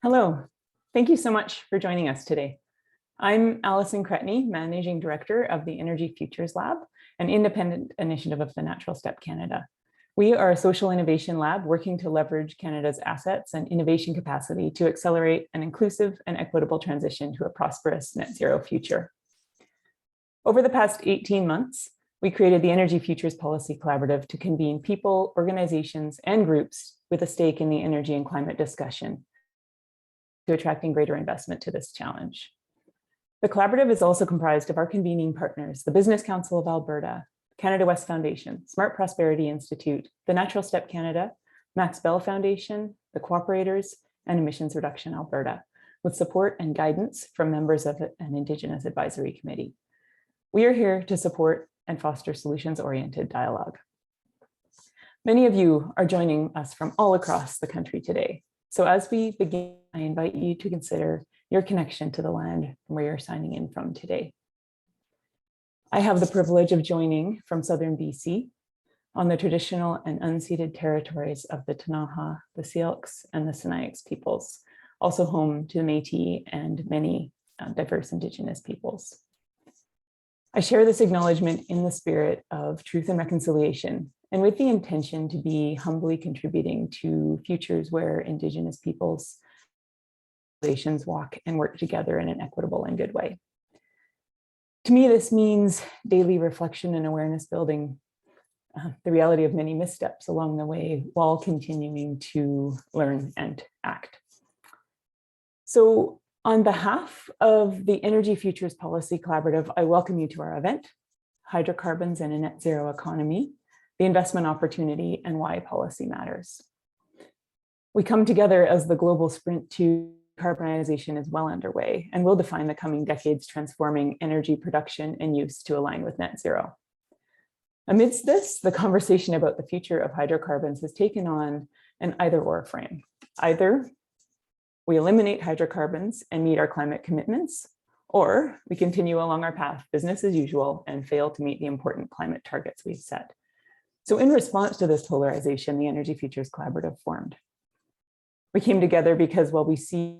Hello, thank you so much for joining us today. I'm Alison Cretney, Managing Director of the Energy Futures Lab, an independent initiative of the Natural Step Canada. We are a social innovation lab working to leverage Canada's assets and innovation capacity to accelerate an inclusive and equitable transition to a prosperous net zero future. Over the past 18 months, we created the Energy Futures Policy Collaborative to convene people, organizations, and groups with a stake in the energy and climate discussion to attracting greater investment to this challenge. The collaborative is also comprised of our convening partners, the Business Council of Alberta, Canada West Foundation, Smart Prosperity Institute, the Natural Step Canada, Max Bell Foundation, the Cooperators, and Emissions Reduction Alberta, with support and guidance from members of an Indigenous Advisory Committee. We are here to support and foster solutions-oriented dialogue. Many of you are joining us from all across the country today. So as we begin, I invite you to consider your connection to the land where you're signing in from today. I have the privilege of joining from southern BC on the traditional and unceded territories of the Ktunaxa, the Syilx, and the Sinixt peoples, also home to the Métis and many diverse Indigenous peoples. I share this acknowledgement in the spirit of truth and reconciliation, and with the intention to be humbly contributing to futures where Indigenous peoples' relations walk and work together in an equitable and good way. To me, this means daily reflection and awareness building, the reality of many missteps along the way while continuing to learn and act. So on behalf of the Energy Futures Policy Collaborative, I welcome you to our event, Hydrocarbons and a Net Zero Economy, the investment opportunity and why policy matters. We come together as the global sprint to decarbonization is well underway and will define the coming decades, transforming energy production and use to align with net zero. Amidst this, the conversation about the future of hydrocarbons has taken on an either-or frame. Either we eliminate hydrocarbons and meet our climate commitments, or we continue along our path, business as usual, and fail to meet the important climate targets we've set. So in response to this polarization, the Energy Futures Collaborative formed. We came together because while we see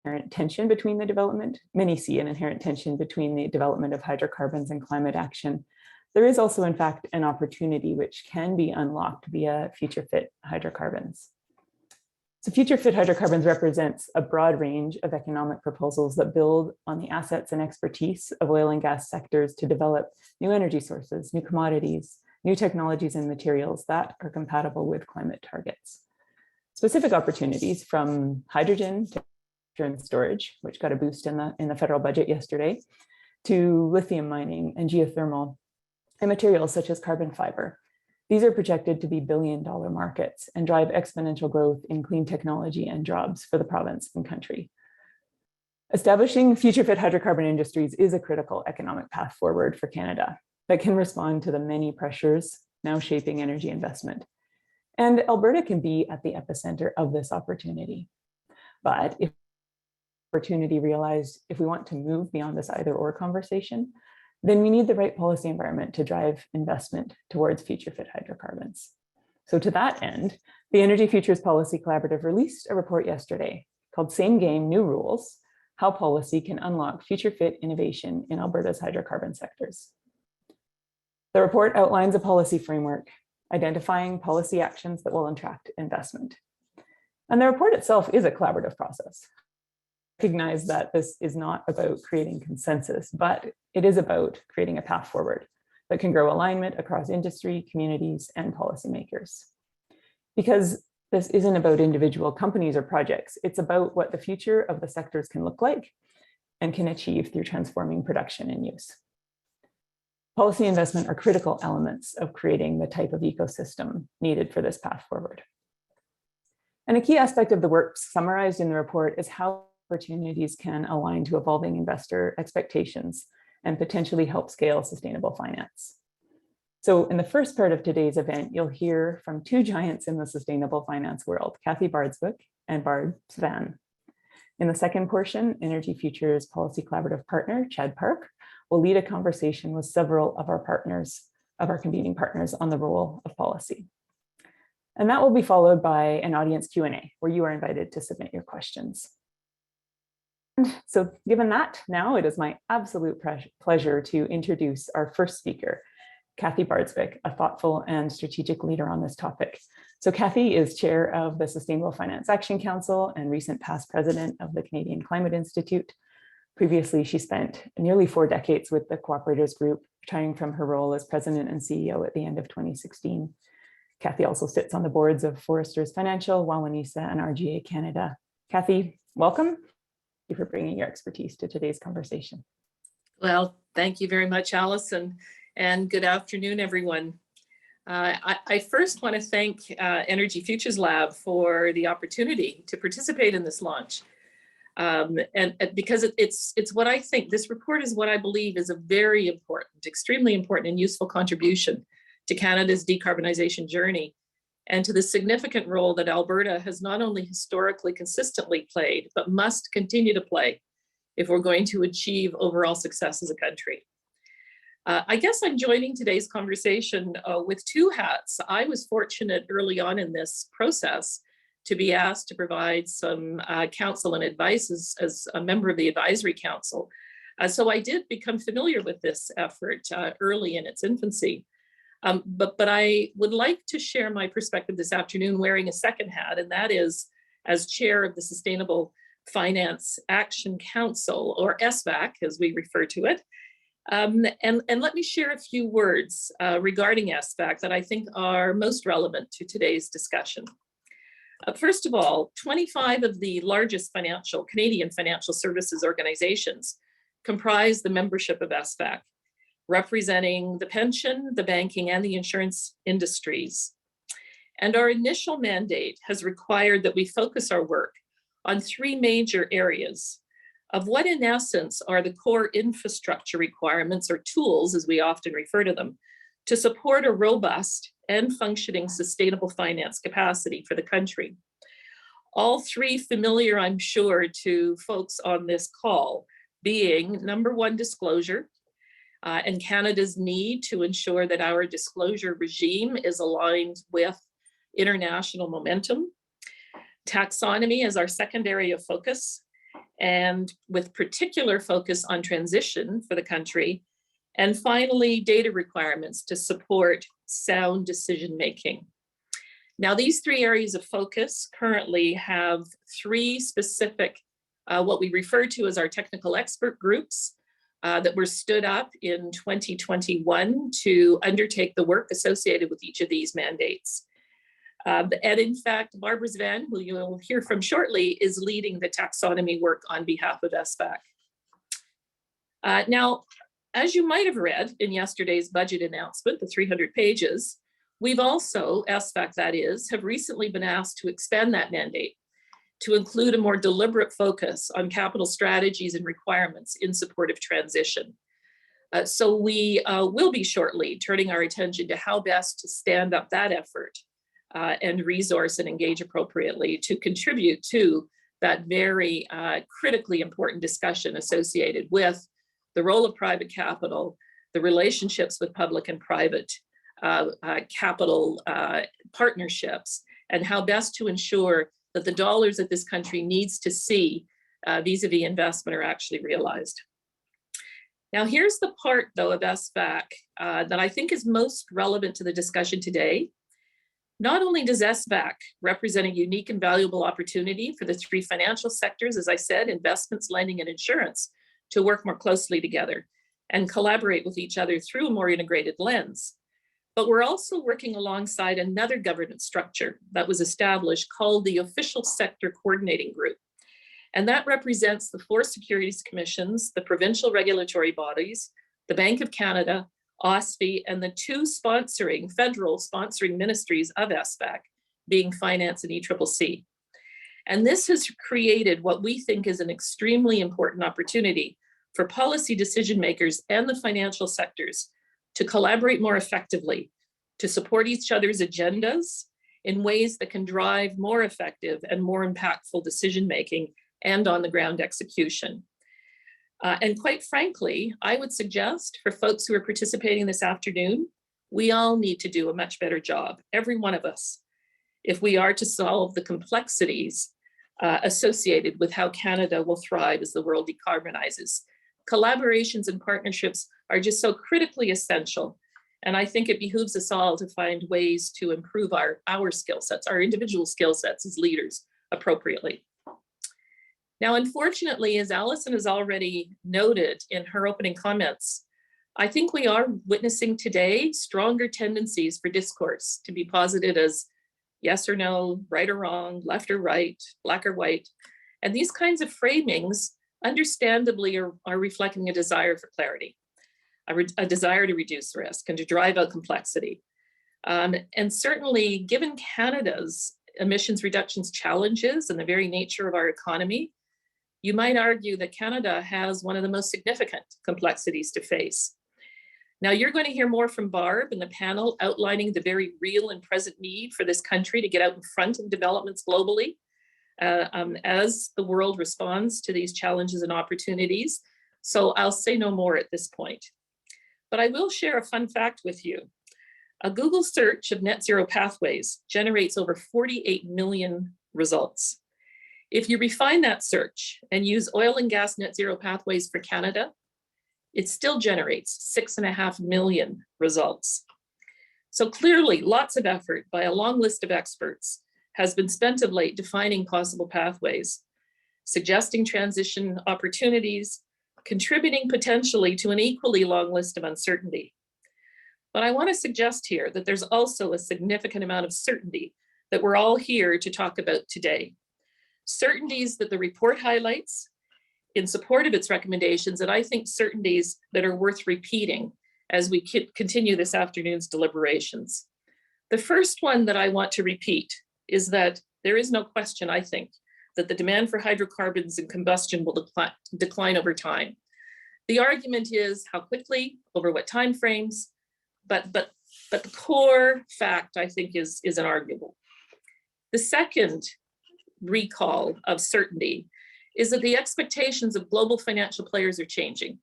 inherent tension between the development, many see an inherent tension between the development of hydrocarbons and climate action, there is also in fact an opportunity which can be unlocked via future fit hydrocarbons. So future fit hydrocarbons represents a broad range of economic proposals that build on the assets and expertise of oil and gas sectors to develop new energy sources, new commodities, new technologies and materials that are compatible with climate targets. Specific opportunities from hydrogen to storage, which got a boost in the federal budget yesterday, to lithium mining and geothermal, and materials such as carbon fiber. These are projected to be billion-dollar markets and drive exponential growth in clean technology and jobs for the province and country. Establishing future-fit hydrocarbon industries is a critical economic path forward for Canada that can respond to the many pressures now shaping energy investment. And Alberta can be at the epicenter of this opportunity. But if opportunity realized, if we want to move beyond this either-or conversation, then we need the right policy environment to drive investment towards future-fit hydrocarbons. So to that end, the Energy Futures Policy Collaborative released a report yesterday called Same Game, New Rules, How Policy Can Unlock Future-Fit Innovation in Alberta's Hydrocarbon Sectors. The report outlines a policy framework, identifying policy actions that will attract investment. And the report itself is a collaborative process. Recognize that this is not about creating consensus, but it is about creating a path forward that can grow alignment across industry, communities, and policymakers. Because this isn't about individual companies or projects, it's about what the future of the sectors can look like and can achieve through transforming production and use. Policy investment are critical elements of creating the type of ecosystem needed for this path forward. And a key aspect of the work summarized in the report is how opportunities can align to evolving investor expectations and potentially help scale sustainable finance. So in the first part of today's event, you'll hear from two giants in the sustainable finance world, Kathy Bardswick and Barb. In the second portion, Energy Futures Policy Collaborative partner, Chad Park, will lead a conversation with several of our partners, of our convening partners on the role of policy. And that will be followed by an audience Q&A, where you are invited to submit your questions. So given that, now it is my absolute pleasure to introduce our first speaker, Kathy Bardsvik, a thoughtful and strategic leader on this topic. So Kathy is chair of the Sustainable Finance Action Council and recent past president of the Canadian Climate Institute. Previously, she spent nearly 4 decades with the Cooperators Group, retiring from her role as president and CEO at the end of 2016. Kathy also sits on the boards of Foresters Financial, Wawanesa, and RGA Canada. Kathy, welcome. Thank you for bringing your expertise to today's conversation. Well, thank you very much, Alison, and good afternoon, everyone. I first want to thank Energy Futures Lab for the opportunity to participate in this launch. And because it's what I think, this report is what I believe is a very important, extremely important and useful contribution to Canada's decarbonization journey and to the significant role that Alberta has not only historically consistently played, but must continue to play if we're going to achieve overall success as a country. I guess I'm joining today's conversation with 2 hats. I was fortunate early on in this process to be asked to provide some counsel and advice as a member of the advisory council. So I did become familiar with this effort early in its infancy. But I would like to share my perspective this afternoon wearing a second hat, and that is as chair of the Sustainable Finance Action Council, or SFAC as we refer to it. And let me share a few words regarding SFAC that I think are most relevant to today's discussion. First of all, 25 of the largest Canadian financial services organizations comprise the membership of SFAC, representing the pension, the banking, and the insurance industries. And our initial mandate has required that we focus our work on 3 major areas of what in essence are the core infrastructure requirements, or tools as we often refer to them, to support a robust and functioning sustainable finance capacity for the country. All 3 familiar, I'm sure, to folks on this call, being number 1, disclosure, and Canada's need to ensure that our disclosure regime is aligned with international momentum. Taxonomy is our second area of focus, and with particular focus on transition for the country. And finally, data requirements to support sound decision-making. Now, these 3 areas of focus currently have 3 specific, what we refer to as our technical expert groups, that were stood up in 2021 to undertake the work associated with each of these mandates. And in fact, Barb, who you'll hear from shortly, is leading the taxonomy work on behalf of SFAC. Now, as you might have read in yesterday's budget announcement, the 300 pages, we've also, SFAC that is, have recently been asked to expand that mandate to include a more deliberate focus on capital strategies and requirements in support of transition. So we will be shortly turning our attention to how best to stand up that effort and resource and engage appropriately to contribute to that very critically important discussion associated with the role of private capital, the relationships with public and private capital partnerships, and how best to ensure that the dollars that this country needs to see vis-a-vis investment are actually realized. Now, here's the part, though, of SFAC that I think is most relevant to the discussion today. Not only does SFAC represent a unique and valuable opportunity for the 3 financial sectors, as I said, investments, lending, and insurance, to work more closely together and collaborate with each other through a more integrated lens, but we're also working alongside another governance structure that was established called the Official Sector Coordinating Group. And that represents the 4 securities commissions, the provincial regulatory bodies, the Bank of Canada, ISSB, and the 2 federal sponsoring ministries of SFAC, being Finance and ECCC. And this has created what we think is an extremely important opportunity for policy decision makers and the financial sectors to collaborate more effectively, to support each other's agendas in ways that can drive more effective and more impactful decision-making and on-the-ground execution. And quite frankly, I would suggest for folks who are participating this afternoon, we all need to do a much better job, every one of us, if we are to solve the complexities associated with how Canada will thrive as the world decarbonizes. Collaborations and partnerships are just so critically essential. And I think it behooves us all to find ways to improve our skill sets, our individual skill sets as leaders appropriately. Now, unfortunately, as Alison has already noted in her opening comments, I think we are witnessing today stronger tendencies for discourse to be posited as yes or no, right or wrong, left or right, black or white. And these kinds of framings understandably are reflecting a desire for clarity, a desire to reduce risk and to drive out complexity. And certainly given Canada's emissions reductions challenges and the very nature of our economy, you might argue that Canada has one of the most significant complexities to face. Now you're going to hear more from Barb and the panel outlining the very real and present need for this country to get out in front of developments globally as the world responds to these challenges and opportunities. So I'll say no more at this point. But I will share a fun fact with you. A Google search of net zero pathways generates over 48 million results. If you refine that search and use oil and gas net zero pathways for Canada, it still generates 6.5 million results. So clearly, lots of effort by a long list of experts has been spent of late defining possible pathways, suggesting transition opportunities, contributing potentially to an equally long list of uncertainty. But I want to suggest here that there's also a significant amount of certainty that we're all here to talk about today. Certainties that the report highlights in support of its recommendations, and I think certainties that are worth repeating as we continue this afternoon's deliberations. The first one that I want to repeat is that there is no question, I think, that the demand for hydrocarbons and combustion will decline over time. The argument is how quickly, over what timeframes, but the core fact, I think, is inarguable. The second recall of certainty is that the expectations of global financial players are changing.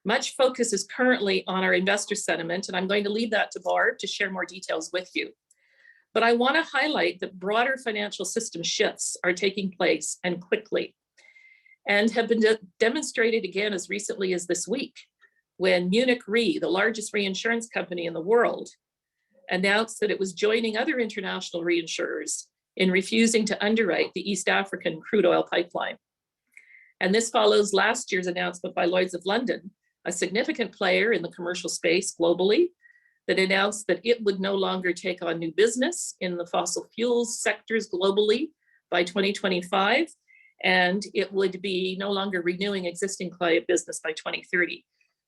Much focus is currently on our investor sentiment, and I'm going to leave that to Barb to share more details with you. But I want to highlight that broader financial system shifts are taking place and quickly, and have been demonstrated again as recently as this week, when Munich Re, the largest reinsurance company in the world, announced that it was joining other international reinsurers in refusing to underwrite the East African crude oil pipeline. And this follows last year's announcement by Lloyd's of London, a significant player in the commercial space globally, that announced that it would no longer take on new business in the fossil fuels sectors globally by 2025, and it would be no longer renewing existing client business by 2030.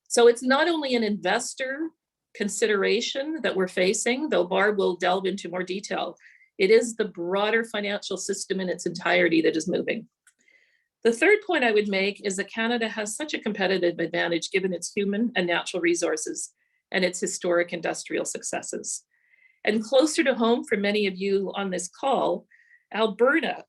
So it's not only an investor consideration that we're facing, though Barb will delve into more detail, it is the broader financial system in its entirety that is moving. The third point I would make is that Canada has such a competitive advantage given its human and natural resources and its historic industrial successes. And closer to home for many of you on this call, Alberta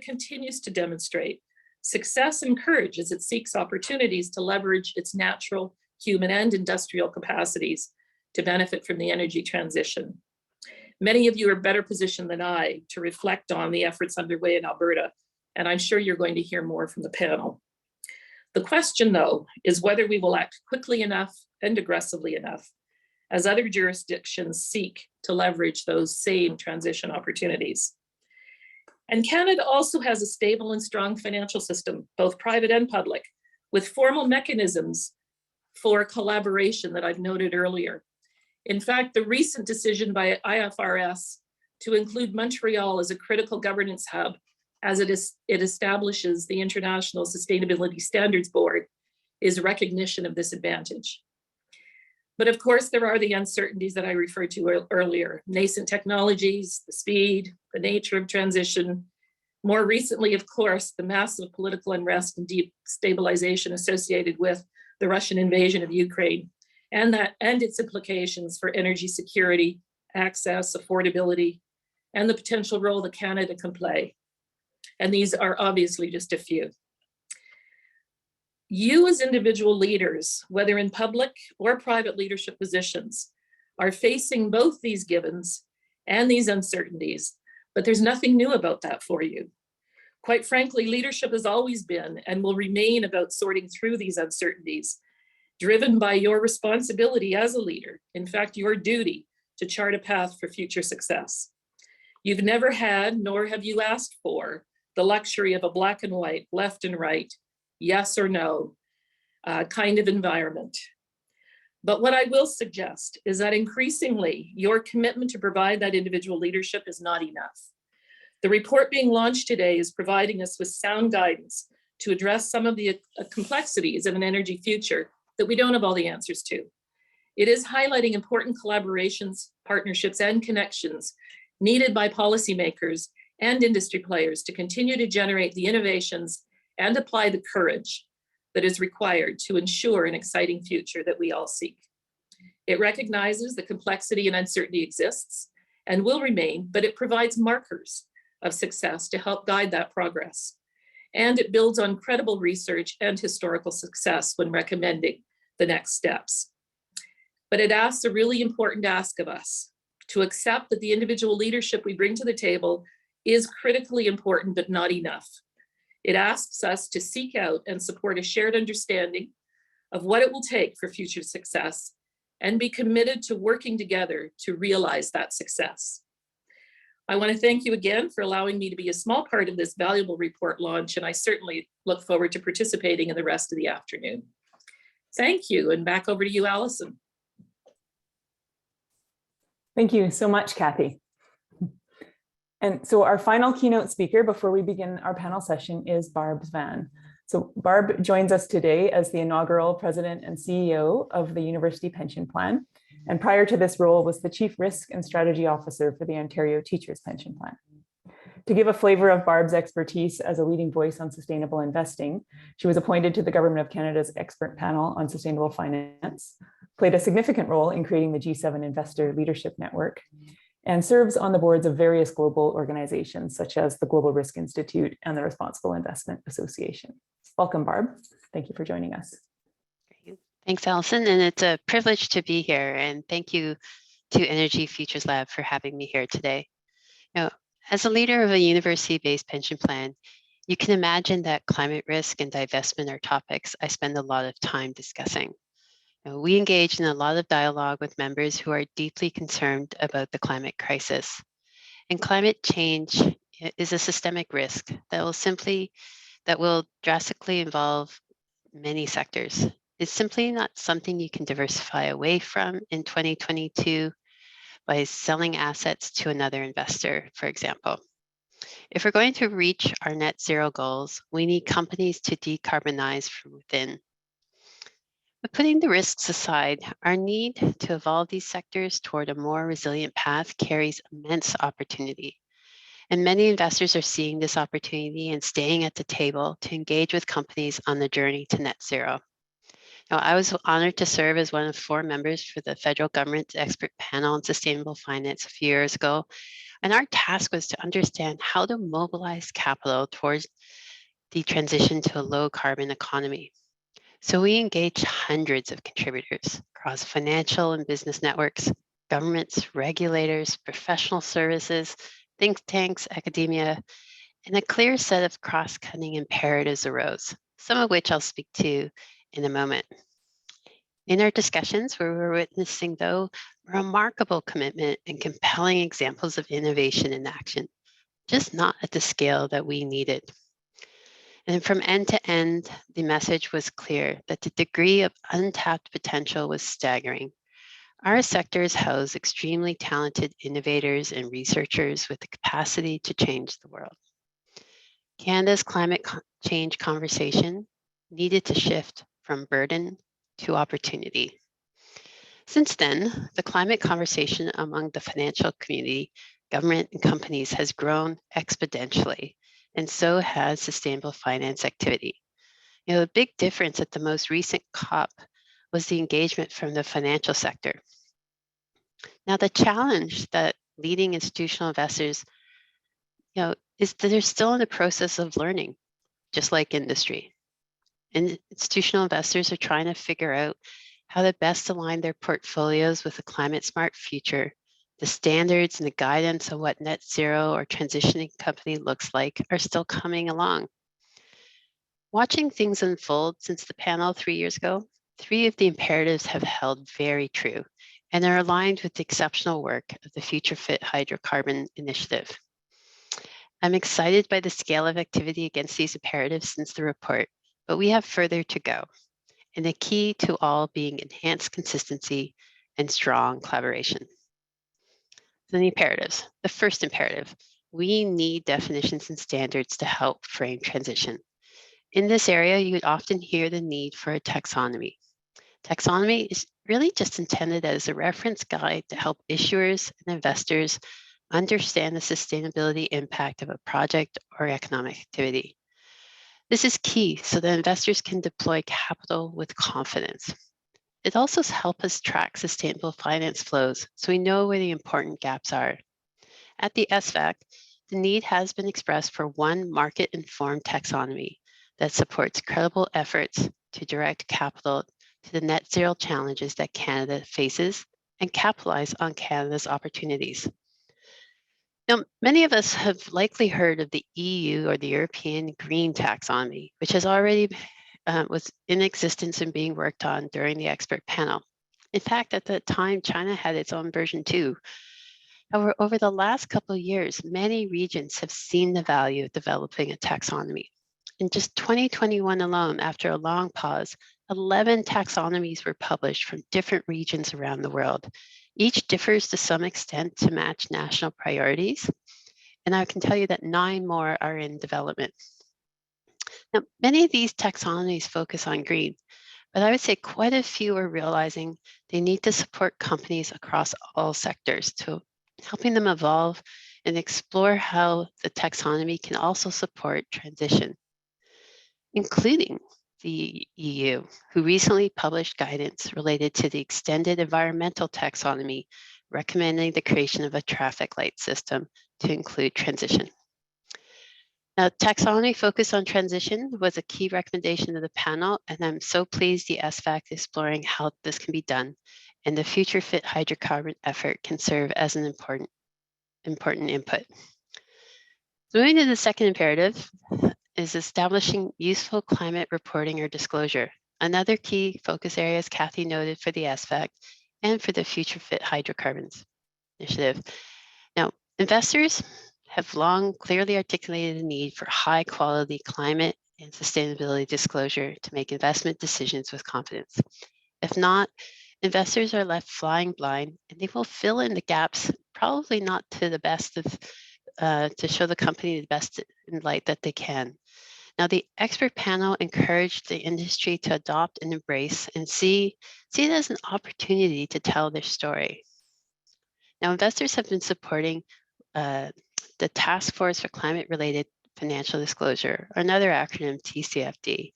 continues to demonstrate success and courage as it seeks opportunities to leverage its natural, human, and industrial capacities to benefit from the energy transition. Many of you are better positioned than I to reflect on the efforts underway in Alberta, and I'm sure you're going to hear more from the panel. The question, though, is whether we will act quickly enough and aggressively enough as other jurisdictions seek to leverage those same transition opportunities. And Canada also has a stable and strong financial system, both private and public, with formal mechanisms for collaboration that I've noted earlier. In fact, the recent decision by IFRS to include Montreal as a critical governance hub as it establishes the International Sustainability Standards Board is recognition of this advantage. But of course, there are the uncertainties that I referred to earlier, nascent technologies, the speed, the nature of transition. More recently, of course, the massive political unrest and destabilization associated with the Russian invasion of Ukraine and its implications for energy security, access, affordability, and the potential role that Canada can play. And these are obviously just a few. You as individual leaders, whether in public or private leadership positions, are facing both these givens and these uncertainties but there's nothing new about that for you. Quite frankly, leadership has always been and will remain about sorting through these uncertainties, driven by your responsibility as a leader, in fact, your duty to chart a path for future success. You've never had, nor have you asked for, the luxury of a black and white, left and right, yes or no kind of environment. But what I will suggest is that increasingly, your commitment to provide that individual leadership is not enough. The report being launched today is providing us with sound guidance to address some of the complexities of an energy future that we don't have all the answers to. It is highlighting important collaborations, partnerships, and connections needed by policymakers and industry players to continue to generate the innovations and apply the courage that is required to ensure an exciting future that we all seek. It recognizes the complexity and uncertainty exists and will remain, but it provides markers of success to help guide that progress. And it builds on credible research and historical success when recommending the next steps. But it asks a really important ask of us, to accept that the individual leadership we bring to the table is critically important, but not enough. It asks us to seek out and support a shared understanding of what it will take for future success and be committed to working together to realize that success. I want to thank you again for allowing me to be a small part of this valuable report launch, and I certainly look forward to participating in the rest of the afternoon. Thank you, and back over to you, Allison. Thank you so much, Kathy. And so our final keynote speaker before we begin our panel session is Barb Van. So Barb joins us today as the inaugural president and CEO of the University Pension Plan. And prior to this role was the Chief Risk and Strategy Officer for the Ontario Teachers Pension Plan. To give a flavor of Barb's expertise as a leading voice on sustainable investing, she was appointed to the Government of Canada's expert panel on sustainable finance, played a significant role in creating the G7 Investor Leadership Network, and serves on the boards of various global organizations such as the Global Risk Institute and the Responsible Investment Association. Welcome, Barb. Thank you for joining us. Thanks, Allison, and it's a privilege to be here, and thank you to Energy Futures Lab for having me here today. Now, as a leader of a university-based pension plan, you can imagine that climate risk and divestment are topics I spend a lot of time discussing. We engage in a lot of dialogue with members who are deeply concerned about the climate crisis. And climate change is a systemic risk that will drastically involve many sectors. It's simply not something you can diversify away from in 2022 by selling assets to another investor, for example. If we're going to reach our net zero goals, we need companies to decarbonize from within. But putting the risks aside, our need to evolve these sectors toward a more resilient path carries immense opportunity. And many investors are seeing this opportunity and staying at the table to engage with companies on the journey to net zero. Now, I was honored to serve as one of 4 members for the federal government's expert panel on sustainable finance a few years ago. And our task was to understand how to mobilize capital towards the transition to a low carbon economy. So we engaged hundreds of contributors across financial and business networks, governments, regulators, professional services, think tanks, academia, and a clear set of cross-cutting imperatives arose, some of which I'll speak to in a moment. In our discussions, we were witnessing, though, remarkable commitment and compelling examples of innovation in action, just not at the scale that we needed. And from end to end, the message was clear that the degree of untapped potential was staggering. Our sectors house extremely talented innovators and researchers with the capacity to change the world. Canada's climate change conversation needed to shift from burden to opportunity. Since then, the climate conversation among the financial community, government, and companies has grown exponentially, and so has sustainable finance activity. The big difference at the most recent COP was the engagement from the financial sector. Now, the challenge that leading institutional investors, is that they're still in the process of learning, just like industry. And institutional investors are trying to figure out how to best align their portfolios with a climate smart future The standards and the guidance on what net zero or transitioning company looks like are still coming along. Watching things unfold since the panel 3 years ago, 3 of the imperatives have held very true and are aligned with the exceptional work of the Future Fit Hydrocarbon Initiative. I'm excited by the scale of activity against these imperatives since the report, but we have further to go, and the key to all being enhanced consistency and strong collaboration. So the imperatives. The first imperative, we need definitions and standards to help frame transition. In this area, you would often hear the need for a taxonomy. Taxonomy is really just intended as a reference guide to help issuers and investors understand the sustainability impact of a project or economic activity. This is key so that investors can deploy capital with confidence. It also helps us track sustainable finance flows so we know where the important gaps are. At the SFAC, the need has been expressed for one market-informed taxonomy that supports credible efforts to direct capital to the net zero challenges that Canada faces and capitalize on Canada's opportunities. Now, many of us have likely heard of the EU or the European Green Taxonomy, which has already was in existence and being worked on during the expert panel. In fact, at that time, China had its own version too. However, over the last couple of years, many regions have seen the value of developing a taxonomy. In just 2021 alone, after a long pause, 11 taxonomies were published from different regions around the world. Each differs to some extent to match national priorities. And I can tell you that 9 more are in development. Now, many of these taxonomies focus on green, but I would say quite a few are realizing they need to support companies across all sectors to helping them evolve and explore how the taxonomy can also support transition, including the EU, who recently published guidance related to the extended environmental taxonomy, recommending the creation of a traffic light system to include transition. Now, taxonomy focus on transition was a key recommendation of the panel, and I'm so pleased the SFAC is exploring how this can be done, and the Future Fit Hydrocarbon effort can serve as an important input. So moving to the second imperative is establishing useful climate reporting or disclosure. Another key focus area, as Kathy noted, for the SFAC and for the Future Fit Hydrocarbons initiative. Now, investors have long clearly articulated the need for high quality climate and sustainability disclosure to make investment decisions with confidence. If not, investors are left flying blind and they will fill in the gaps, probably not to the best of, to show the company the best in light that they can. Now, the expert panel encouraged the industry to adopt and embrace and see it as an opportunity to tell their story. Now, investors have been supporting the Task Force for Climate-Related Financial Disclosure, or another acronym, TCFD.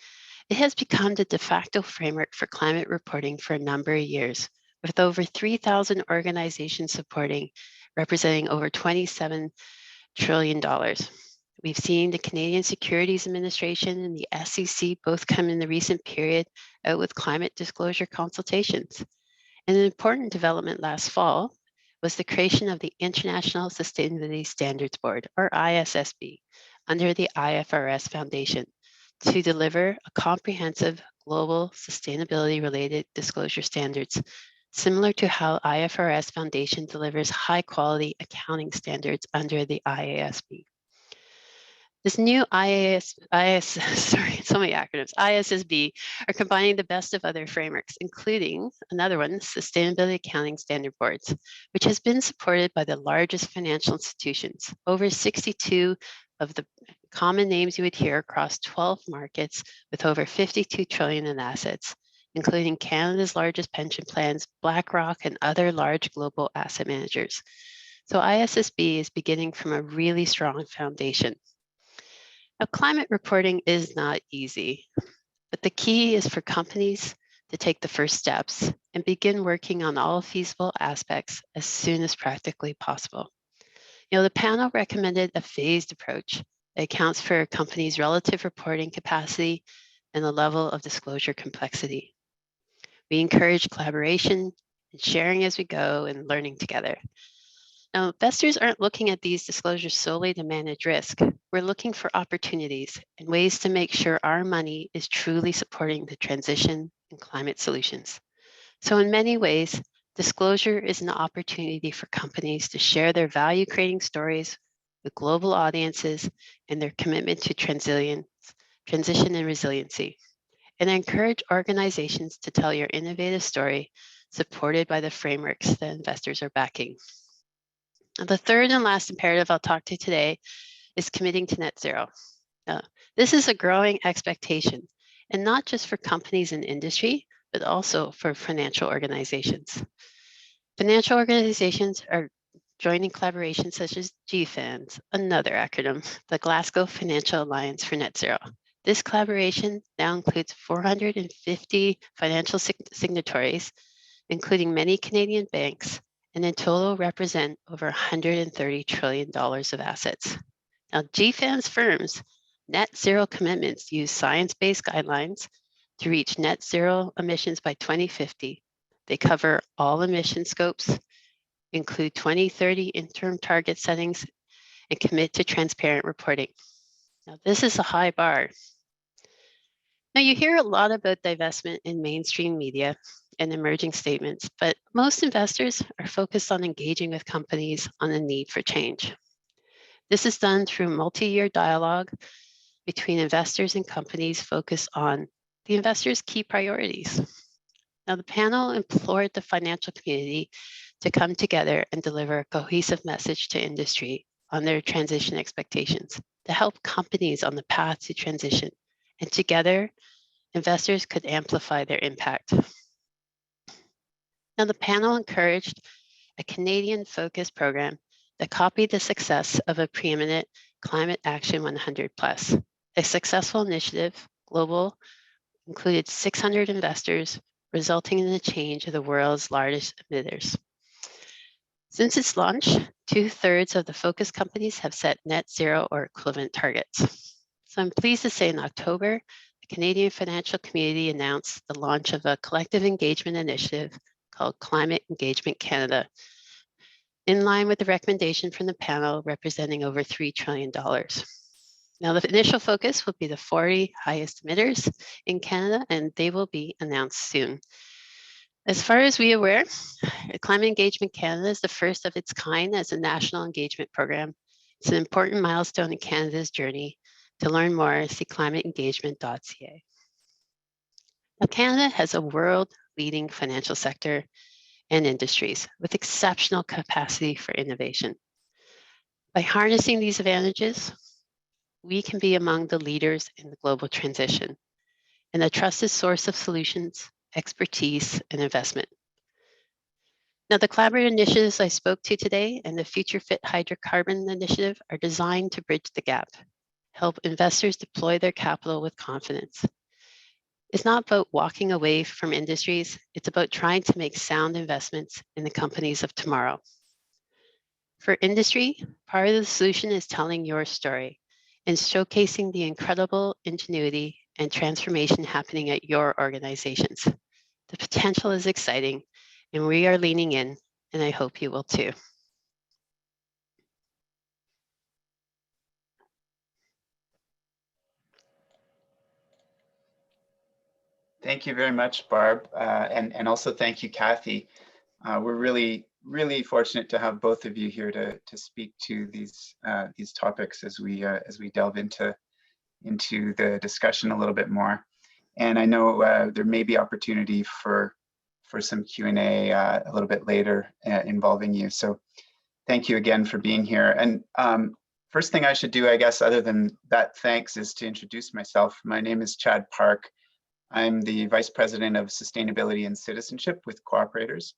It has become the de facto framework for climate reporting for a number of years, with over 3,000 organizations supporting, representing over $27 trillion. We've seen the Canadian Securities Administration and the SEC both come in the recent period out with climate disclosure consultations. And an important development last fall was the creation of the International Sustainability Standards Board, or ISSB, under the IFRS Foundation to deliver a comprehensive global sustainability-related disclosure standards, similar to how IFRS Foundation delivers high-quality accounting standards under the IASB. This new ISSB are combining the best of other frameworks, including another one, Sustainability Accounting Standard Boards, which has been supported by the largest financial institutions, over 62 of the common names you would hear across 12 markets with over 52 trillion in assets, including Canada's largest pension plans, BlackRock, and other large global asset managers. So ISSB is beginning from a really strong foundation. Now, climate reporting is not easy, but the key is for companies to take the first steps and begin working on all feasible aspects as soon as practically possible. The panel recommended a phased approach that accounts for a company's relative reporting capacity and the level of disclosure complexity. We encourage collaboration and sharing as we go and learning together. Now, investors aren't looking at these disclosures solely to manage risk. We're looking for opportunities and ways to make sure our money is truly supporting the transition and climate solutions. So in many ways, disclosure is an opportunity for companies to share their value-creating stories with global audiences and their commitment to transition and resiliency. And I encourage organizations to tell your innovative story supported by the frameworks that investors are backing. Now, the third and last imperative I'll talk to today is committing to net zero. This is a growing expectation, and not just for companies in industry, but also for financial organizations. Financial organizations are joining collaborations such as GFANZ, another acronym, the Glasgow Financial Alliance for Net Zero. This collaboration now includes 450 financial signatories, including many Canadian banks, and in total represent over $130 trillion of assets. Now, GFANZ firms' net zero commitments use science-based guidelines to reach net zero emissions by 2050. They cover all emission scopes, include 2030 interim target settings, and commit to transparent reporting. Now, this is a high bar. Now, you hear a lot about divestment in mainstream media and emerging statements, but most investors are focused on engaging with companies on the need for change. This is done through multi-year dialogue between investors and companies focused on the investors' key priorities. Now, the panel implored the financial community to come together and deliver a cohesive message to industry on their transition expectations to help companies on the path to transition. And together, investors could amplify their impact. Now, the panel encouraged a Canadian-focused program that copied the success of a preeminent Climate Action 100 Plus. A successful initiative, global, included 600 investors, resulting in the change of the world's largest emitters. Since its launch, 2/3 of the focus companies have set net zero or equivalent targets. So I'm pleased to say in October, the Canadian financial community announced the launch of a collective engagement initiative called Climate Engagement Canada, in line with the recommendation from the panel representing over $3 trillion. Now, the initial focus will be the 40 highest emitters in Canada, and they will be announced soon. As far as we are aware, Climate Engagement Canada is the first of its kind as a national engagement program. It's an important milestone in Canada's journey. To learn more, see climateengagement.ca. Now, Canada has a world-leading financial sector and industries with exceptional capacity for innovation. By harnessing these advantages, we can be among the leaders in the global transition and a trusted source of solutions, expertise, and investment. Now, the collaborative initiatives I spoke to today and the Future Fit Hydrocarbon initiative are designed to bridge the gap, help investors deploy their capital with confidence. It's not about walking away from industries, it's about trying to make sound investments in the companies of tomorrow. For industry, part of the solution is telling your story and showcasing the incredible ingenuity and transformation happening at your organizations. The potential is exciting, and we are leaning in, and I hope you will too. Thank you very much, Barb, and also thank you, Kathy. We're really fortunate to have both of you here to speak to these topics as we delve into the discussion a little bit more. And I know there may be opportunity for some Q&A a little bit later involving you. So thank you again for being here. And first thing I should do, I guess, other than that thanks, is to introduce myself. My name is Chad Park. I'm the Vice President of Sustainability and Citizenship with Cooperators.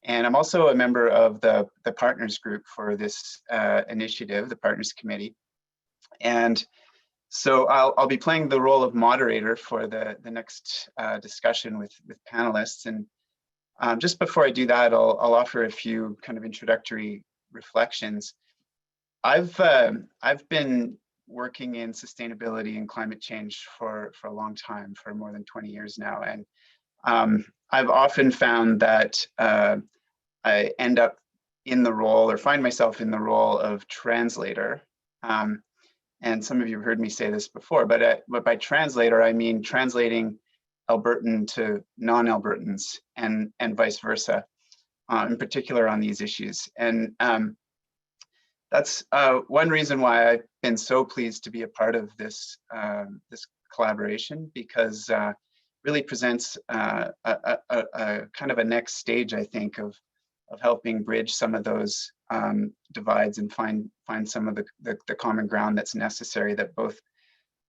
And I'm also a member of the Partners Group for this initiative, the Partners Committee. And so I'll be playing the role of moderator for the next discussion with panelists. And just before I do that, I'll offer a few kind of introductory reflections. I've been working in sustainability and climate change for a long time, for more than 20 years now. And I've often found that I end up in the role, or find myself in the role of translator. And some of you have heard me say this before, but by translator, I mean translating Albertan to non-Albertans and vice versa, in particular on these issues. And that's one reason why I've been so pleased to be a part of this, this collaboration, because really presents a kind of a next stage, I think, of helping bridge some of those divides and find some of the common ground that's necessary, that both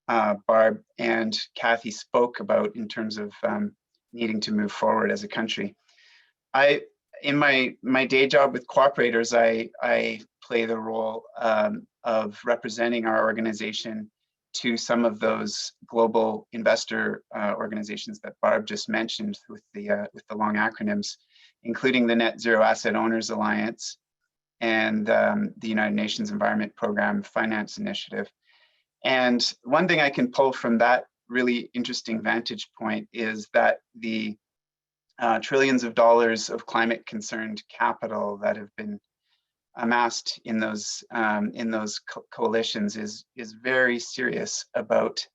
Barb and Kathy spoke about in terms of needing to move forward as a country. In my day job with cooperators, I play the role of representing our organization to some of those global investor organizations that Barb just mentioned with the long acronyms, including the NetZero Asset Owners Alliance and the United Nations Environment Program Finance Initiative. And one thing I can pull from that really interesting vantage point is that the trillions of dollars of climate concerned capital that have been amassed in those coalitions is very serious about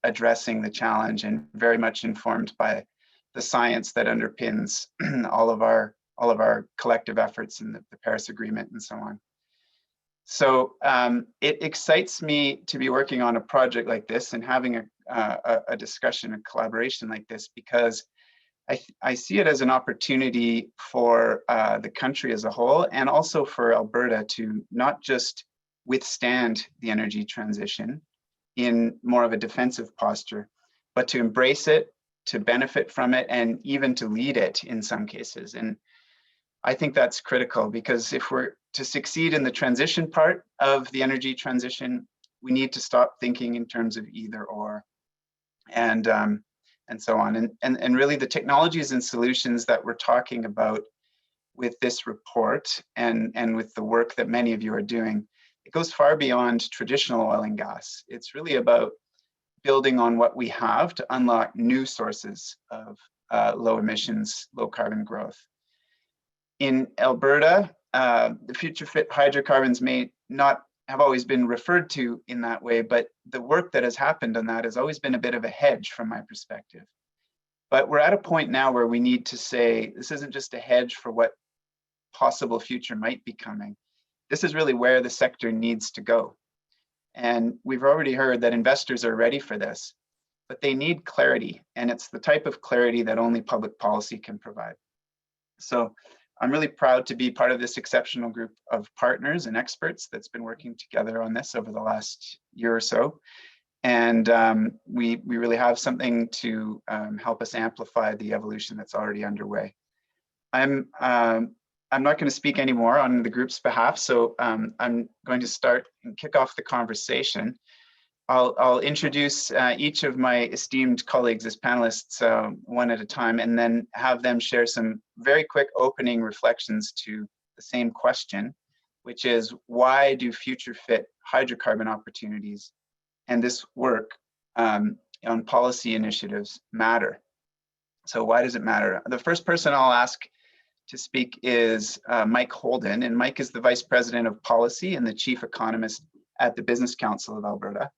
addressing the challenge, and very much informed by the science that underpins all of our collective efforts in the Paris Agreement and so on. So it excites me to be working on a project like this and having a discussion, a collaboration like this, because I see it as an opportunity for the country as a whole, and also for Alberta to not just withstand the energy transition in more of a defensive posture, but to embrace it, to benefit from it, and even to lead it in some cases. And I think that's critical, because if we're to succeed in the transition part of the energy transition, we need to stop thinking in terms of either or, and so on. And really the technologies and solutions that we're talking about with this report, and with the work that many of you are doing, it goes far beyond traditional oil and gas. It's really about building on what we have to unlock new sources of low emissions, low carbon growth. In Alberta, the future fit hydrocarbons may not have always been referred to in that way, but the work that has happened on that has always been a bit of a hedge from my perspective. But we're at a point now where we need to say, this isn't just a hedge for what possible future might be coming. This is really where the sector needs to go. And we've already heard that investors are ready for this, but they need clarity. And it's the type of clarity that only public policy can provide. So I'm really proud to be part of this exceptional group of partners and experts that's been working together on this over the last year or so. And we really have something to help us amplify the evolution that's already underway. I'm not going to speak anymore on the group's behalf, so I'm going to start and kick off the conversation. I'll introduce each of my esteemed colleagues as panelists one at a time, and then have them share some very quick opening reflections to the same question, which is, why do future fit hydrocarbon opportunities and this work on policy initiatives matter? So why does it matter? The first person I'll ask to speak is Mike Holden, and Mike is the Vice President of Policy and the Chief Economist at the Business Council of Alberta.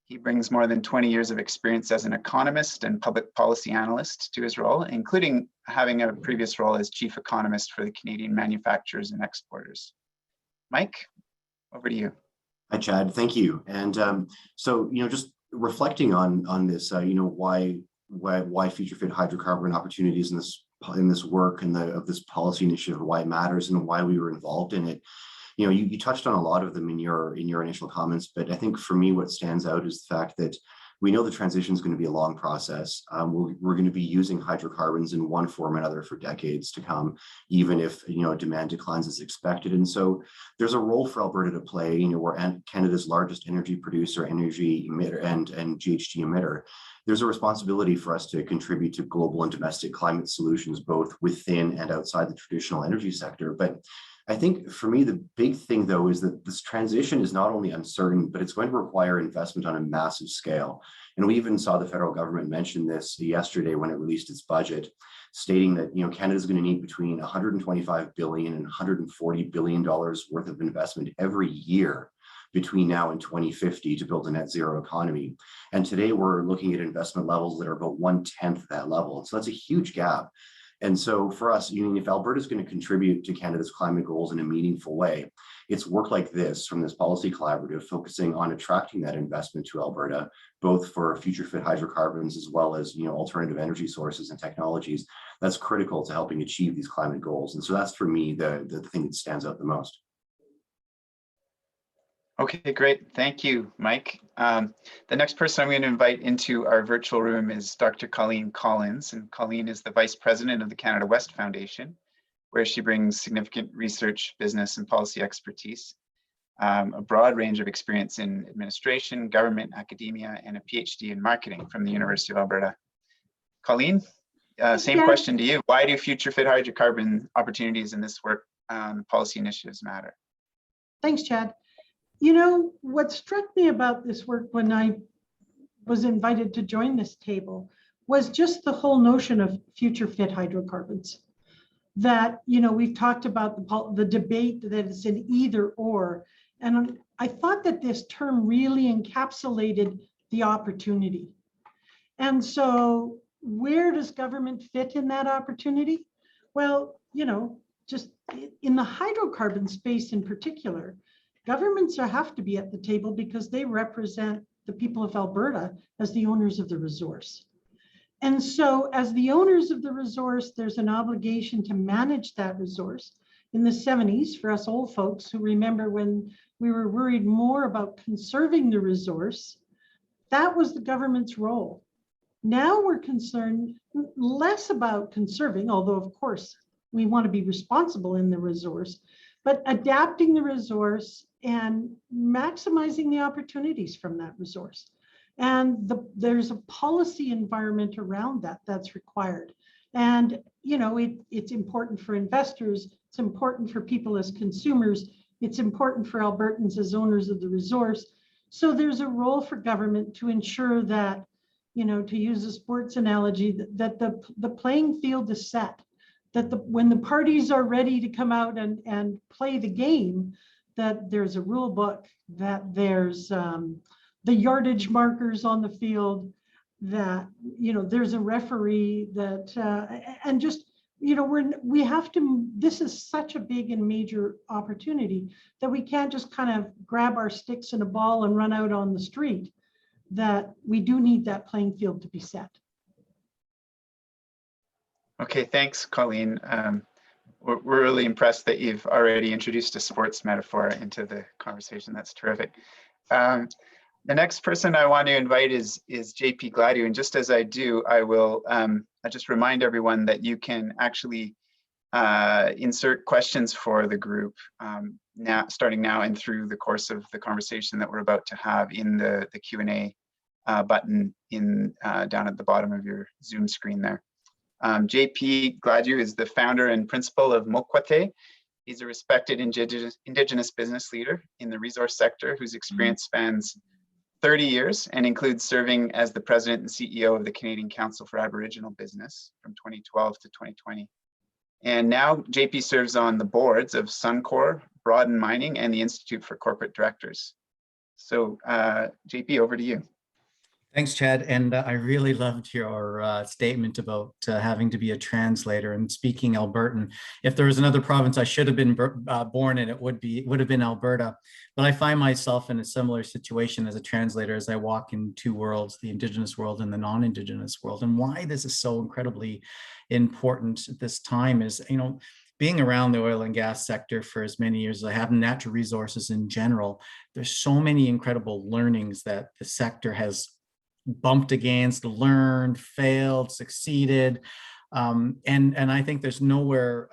He brings more than 20 years of experience as an economist and public policy analyst to his role, including having a previous role as Chief Economist for the Canadian Manufacturers and Exporters. Mike, over to you. Hi, Chad. Thank you. And so, just reflecting on this, why future fit hydrocarbon opportunities in this work and of this policy initiative, why it matters and why we were involved in it. You touched on a lot of them in your initial comments, but I think for me, what stands out is the fact that we know the transition is going to be a long process. We're going to be using hydrocarbons in one form or another for decades to come, even if demand declines as expected. And so there's a role for Alberta to play. We're Canada's largest energy producer, energy emitter, and GHG emitter. There's a responsibility for us to contribute to global and domestic climate solutions, both within and outside the traditional energy sector. But I think for me, the big thing though is that this transition is not only uncertain, but it's going to require investment on a massive scale. And we even saw the federal government mention this yesterday when it released its budget, stating that Canada's going to need between $125 billion and $140 billion worth of investment every year between now and 2050 to build a net zero economy. And today we're looking at investment levels that are about 1/10 that level. And so that's a huge gap. And so for us, if Alberta is going to contribute to Canada's climate goals in a meaningful way, it's work like this from this policy collaborative focusing on attracting that investment to Alberta, both for future fit hydrocarbons as well as alternative energy sources and technologies. That's critical to helping achieve these climate goals. And so that's for me the thing that stands out the most. Okay, great. Thank you, Mike. The next person I'm going to invite into our virtual room is Dr. Colleen Collins. And Colleen is the Vice President of the Canada West Foundation, where she brings significant research, business, and policy expertise, a broad range of experience in administration, government, academia, and a PhD in marketing from the University of Alberta. Colleen, same question to you. Why do future fit hydrocarbon opportunities in this work policy initiatives matter? Thanks, Chad. What struck me about this work when I was invited to join this table was just the whole notion of future fit hydrocarbons. That, we've talked about the debate that it's an either or. And I thought that this term really encapsulated the opportunity. And so where does government fit in that opportunity? Well, just in the hydrocarbon space in particular, governments have to be at the table because they represent the people of Alberta as the owners of the resource. And so as the owners of the resource, there's an obligation to manage that resource. In the 70s, for us old folks who remember when we were worried more about conserving the resource, that was the government's role. Now we're concerned less about conserving, although of course we want to be responsible in the resource, but adapting the resource and maximizing the opportunities from that resource. And there's a policy environment around that that's required. And it's important for investors, it's important for people as consumers, it's important for Albertans as owners of the resource. So there's a role for government to ensure that, to use a sports analogy, that the playing field is set, that when the parties are ready to come out and play the game, that there's a rule book, that there's the yardage markers on the field, that there's a referee, that and just we have to. This is such a big and major opportunity that we can't just kind of grab our sticks and a ball and run out on the street. That we do need that playing field to be set. Okay, thanks, Colleen. We're really impressed that you've already introduced a sports metaphor into the conversation. That's terrific. The next person I want to invite is JP Gladio. And just as I do, I will I just remind everyone that you can actually insert questions for the group starting now and through the course of the conversation that we're about to have in the Q&A button down at the bottom of your Zoom screen there. JP Gladio is the founder and principal of Mokwate. He's a respected Indigenous business leader in the resource sector whose experience spans 30 years and includes serving as the president and CEO of the Canadian Council for Aboriginal Business from 2012 to 2020. And now JP serves on the boards of Suncor, Broaden Mining, and the Institute for Corporate Directors. So JP, over to you. Thanks, Chad. And I really loved your statement about having to be a translator and speaking Albertan. If there was another province I should have been born in, it would have been Alberta. But I find myself in a similar situation as a translator as I walk in two worlds, the Indigenous world and the non-Indigenous world. And why this is so incredibly important at this time is, being around the oil and gas sector for as many years as I have, natural resources in general, there's so many incredible learnings that the sector has bumped against, learned, failed, succeeded. And I think there's nowhere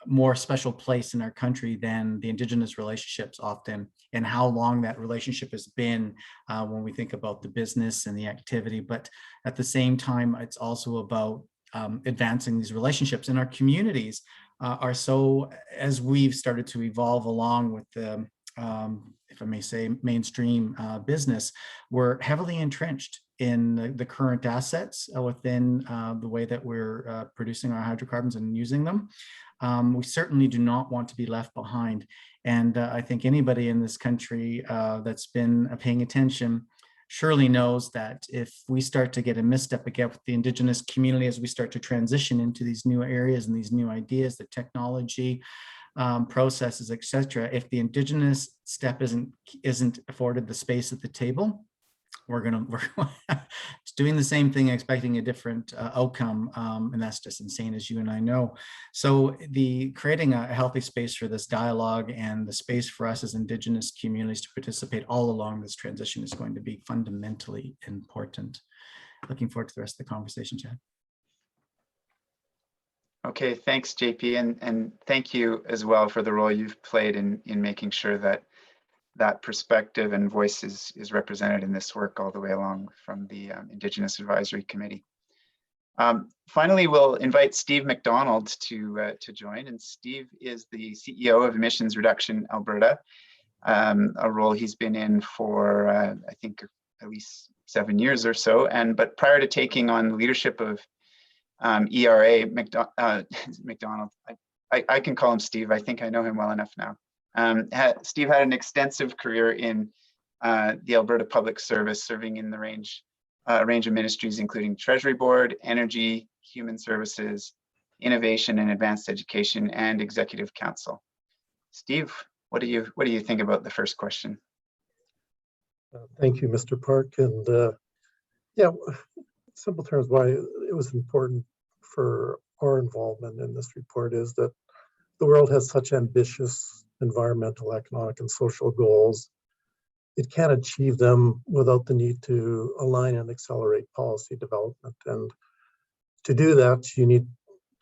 more special place in our country than the Indigenous relationships often, and how long that relationship has been when we think about the business and the activity. But at the same time, it's also about advancing these relationships in our communities. are so, as we've started to evolve along with the, if I may say, mainstream business, we're heavily entrenched in the current assets within the way that we're producing our hydrocarbons and using them. We certainly do not want to be left behind. And I think anybody in this country that's been paying attention surely knows that if we start to get a misstep again with the Indigenous community as we start to transition into these new areas and these new ideas, the technology, processes, etc., if the Indigenous step isn't afforded the space at the table, we're doing the same thing, expecting a different outcome, and that's just insane, as you and I know. So creating a healthy space for this dialogue and the space for us as Indigenous communities to participate all along this transition is going to be fundamentally important. Looking forward to the rest of the conversation, Chad. Okay, thanks, JP, and thank you as well for the role you've played in making sure that that perspective and voice is represented in this work all the way along from the Indigenous Advisory Committee. Finally, we'll invite Steve McDonald to join, and Steve is the CEO of Emissions Reduction Alberta, a role he's been in for I think at least 7 years or so. But prior to taking on leadership of ERA, McDonald, I can call him Steve. I think I know him well enough now. Steve had an extensive career in the Alberta Public Service, serving in the range of ministries, including Treasury Board, Energy, Human Services, Innovation and Advanced Education, and Executive Council. Steve, what do you think about the first question? Thank you, Mr. Park. And yeah, simple terms, why it was important for our involvement in this report is that the world has such ambitious environmental, economic, and social goals. It can't achieve them without the need to align and accelerate policy development. And to do that, you need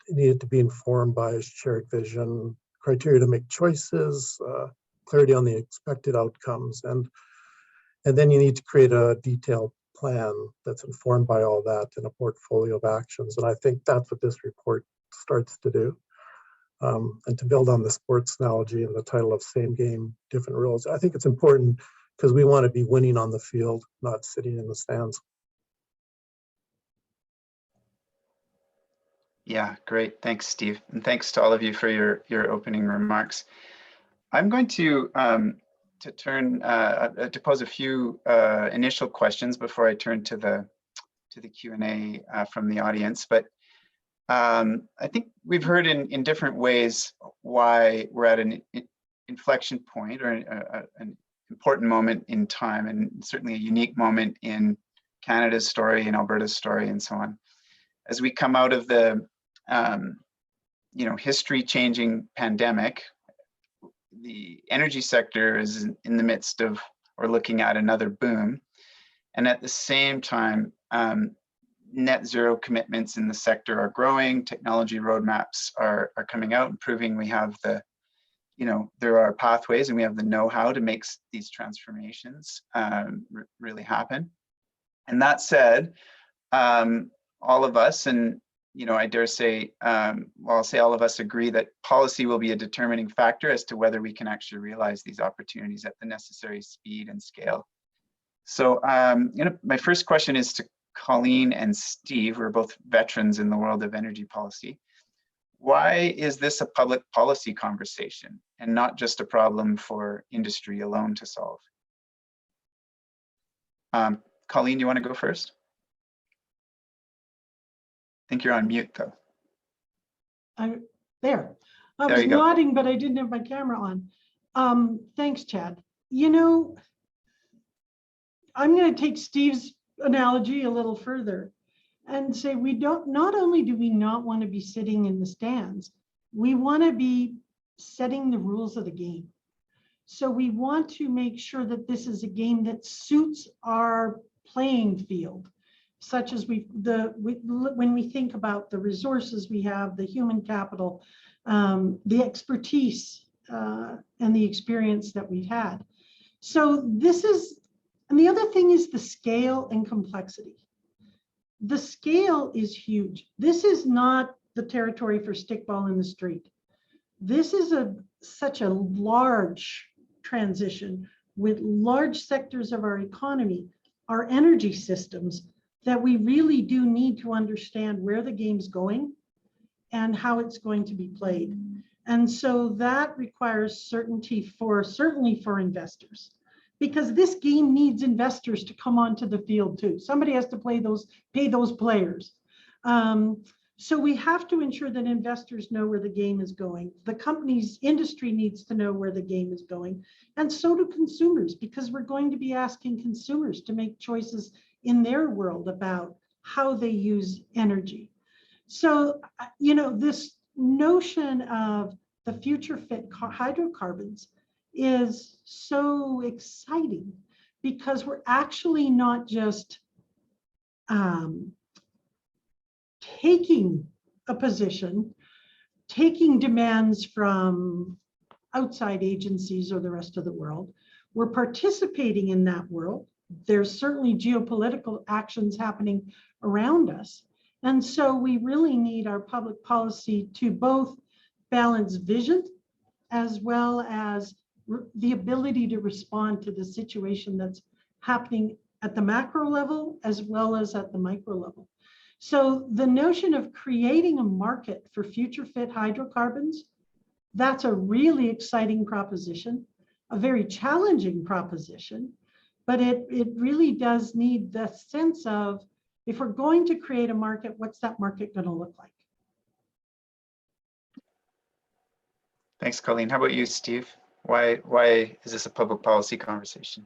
it to be informed by a shared vision, criteria to make choices, clarity on the expected outcomes, and then you need to create a detailed plan that's informed by all that in a portfolio of actions. And I think that's what this report starts to do. And to build on the sports analogy and the title of Same Game, Different Rules, I think it's important because we want to be winning on the field, not sitting in the stands. Yeah, great. Thanks, Steve. And thanks to all of you for your opening remarks. I'm going to pose a few initial questions before I turn to the Q&A from the audience. But I think we've heard in different ways why we're at an inflection point or an important moment in time, and certainly a unique moment in Canada's story and Alberta's story and so on. As we come out of the history-changing pandemic, the energy sector is in the midst of or looking at another boom, and at the same time, net zero commitments in the sector are growing. Technology roadmaps are coming out and proving we have there are pathways and we have the know-how to make these transformations really happen. And that said, all of us, and I dare say, I'll say all of us agree that policy will be a determining factor as to whether we can actually realize these opportunities at the necessary speed and scale. So my first question is to Colleen and Steve, who are both veterans in the world of energy policy. Why is this a public policy conversation and not just a problem for industry alone to solve? Colleen, do you want to go first? I think you're on mute, though. I'm there. I was nodding, but I didn't have my camera on. Thanks, Chad. I'm going to take Steve's analogy a little further and say not only do we not want to be sitting in the stands, we want to be setting the rules of the game. So we want to make sure that this is a game that suits our playing field, such as when we think about the resources we have, the human capital, the expertise, and the experience that we've had. So this is, and the other thing is the scale and complexity. The scale is huge. This is not the territory for stickball in the street. This is such a large transition with large sectors of our economy, our energy systems, that we really do need to understand where the game's going and how it's going to be played. And so that requires certainty certainly for investors, because this game needs investors to come onto the field too. Somebody has to pay those players. So we have to ensure that investors know where the game is going. The company's industry needs to know where the game is going, and so do consumers, because we're going to be asking consumers to make choices in their world about how they use energy. So, this notion of the future fit hydrocarbons is so exciting, because we're actually not just taking a position, taking demands from outside agencies or the rest of the world. We're participating in that world. There's certainly geopolitical actions happening around us. And so we really need our public policy to both balance vision as well as the ability to respond to the situation that's happening at the macro level as well as at the micro level. So the notion of creating a market for future fit hydrocarbons, that's a really exciting proposition, a very challenging proposition, but it really does need the sense of, if we're going to create a market, what's that market going to look like? Thanks, Colleen. How about you, Steve? Why is this a public policy conversation?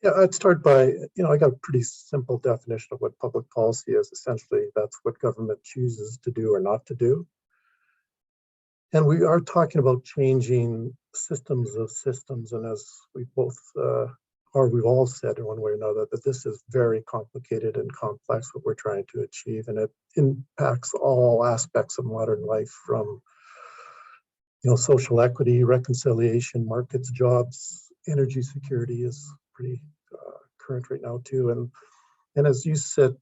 Yeah, I'd start by, I got a pretty simple definition of what public policy is. Essentially, that's what government chooses to do or not to do. And we are talking about changing systems of systems. And as we both, or we've all said in one way or another, that this is very complicated and complex, what we're trying to achieve. And it impacts all aspects of modern life, from social equity, reconciliation, markets, jobs, energy security is pretty current right now too. And as you said,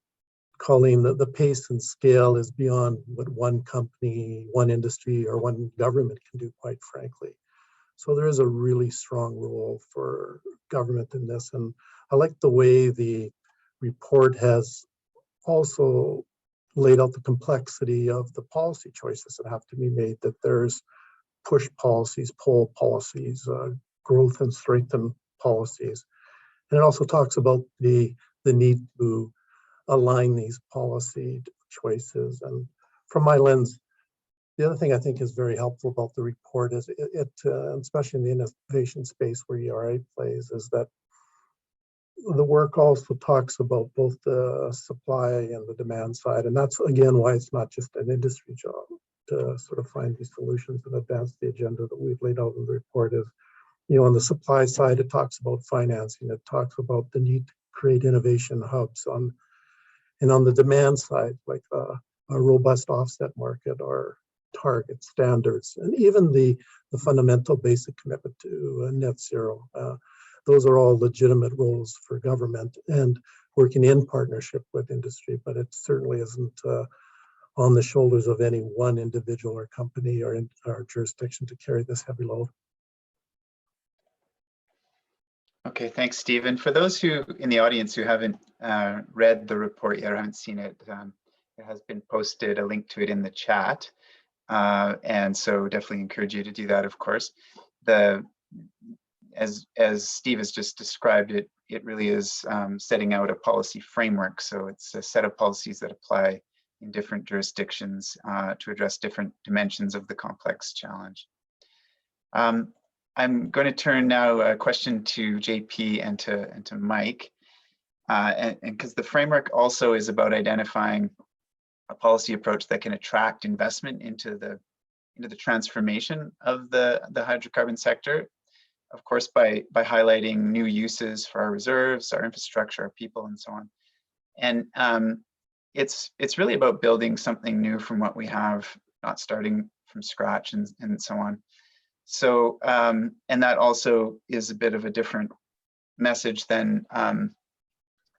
Colleen, the pace and scale is beyond what one company, one industry, or one government can do, quite frankly. So there is a really strong role for government in this. And I like the way the report has also laid out the complexity of the policy choices that have to be made, that there's push policies, pull policies, growth and strengthen policies. And it also talks about the need to align these policy choices. And from my lens, the other thing I think is very helpful about the report is especially in the innovation space where ERA plays, is that the work also talks about both the supply and the demand side. And that's, again, why it's not just an industry job to sort of find these solutions and advance the agenda that we've laid out in the report. Is, on the supply side, it talks about financing. It talks about the need to create innovation hubs. And on the demand side, like a robust offset market or target standards, and even the fundamental basic commitment to net zero. Those are all legitimate roles for government and working in partnership with industry, but it certainly isn't on the shoulders of any one individual or company or jurisdiction to carry this heavy load. Okay, thanks, Stephen. For those who in the audience who haven't read the report yet or haven't seen it, it has been posted, a link to it in the chat. And so definitely encourage you to do that, of course. As Steve has just described it, it really is setting out a policy framework. So it's a set of policies that apply in different jurisdictions to address different dimensions of the complex challenge. I'm going to turn now a question to JP and to Mike, and because the framework also is about identifying a policy approach that can attract investment into the transformation of the hydrocarbon sector, of course, by highlighting new uses for our reserves, our infrastructure, our people, and so on. And it's really about building something new from what we have, not starting from scratch and so on. So, and that also is a bit of a different message than as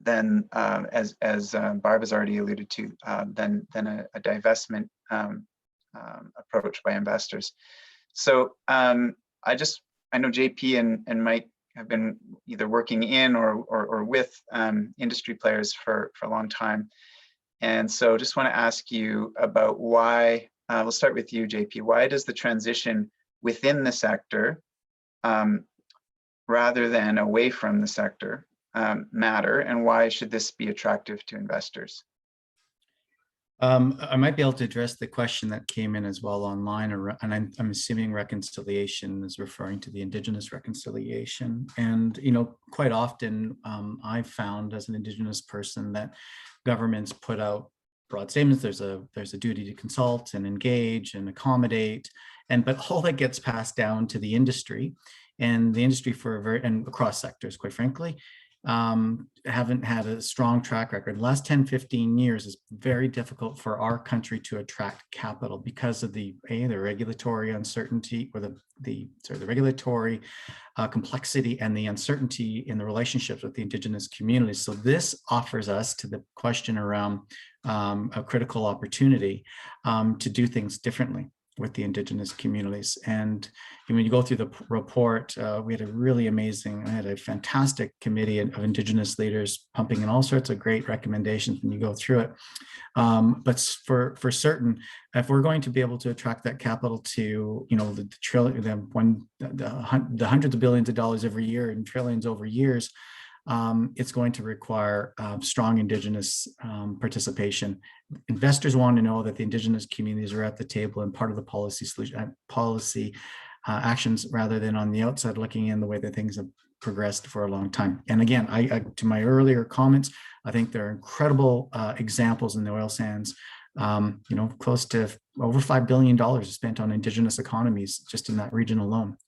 Barb has already alluded to, than a divestment approach by investors. So I know JP and Mike have been either working in or with industry players for a long time. And so just want to ask you about why, we'll start with you, JP, why does the transition within the sector rather than away from the sector matter, and why should this be attractive to investors? I might be able to address the question that came in as well online, and I'm assuming reconciliation is referring to the Indigenous reconciliation. And quite often I've found as an Indigenous person that governments put out broad statements. There's a duty to consult and engage and accommodate, but all that gets passed down to the industry, and the industry and across sectors, quite frankly, haven't had a strong track record. The last 10, 15 years is very difficult for our country to attract capital because of the regulatory uncertainty, or the regulatory complexity and the uncertainty in the relationships with the Indigenous communities. So this offers us, to the question around a critical opportunity to do things differently with the Indigenous communities. And when you go through the report, we had I had a fantastic committee of Indigenous leaders pumping in all sorts of great recommendations when you go through it. But for certain, if we're going to be able to attract that capital to, the hundreds of billions of dollars every year and trillions over years, it's going to require strong Indigenous participation. Investors want to know that the Indigenous communities are at the table and part of the policy actions, rather than on the outside looking in, the way that things have progressed for a long time. And again, I to my earlier comments, I think there are incredible examples in the oil sands. Close to over $5 billion spent on Indigenous economies just in that region alone,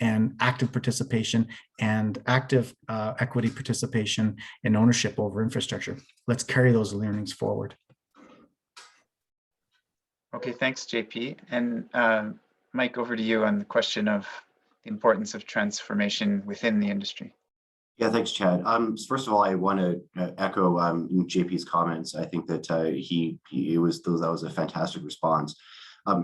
and active participation and active equity participation and ownership over infrastructure. Let's carry those learnings forward. Okay, thanks, JP. And Mike, over to you on the question of the importance of transformation within the industry. Yeah, thanks, Chad. First of all, I want to echo JP's comments. I think that that was a fantastic response.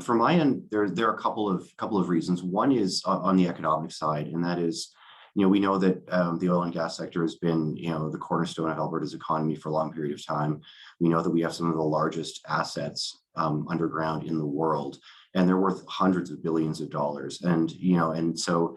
From my end, there are a couple of reasons. One is on the economic side, and that is, we know that the oil and gas sector has been, the cornerstone of Alberta's economy for a long period of time. We know that we have some of the largest assets underground in the world, and they're worth hundreds of billions of dollars. And so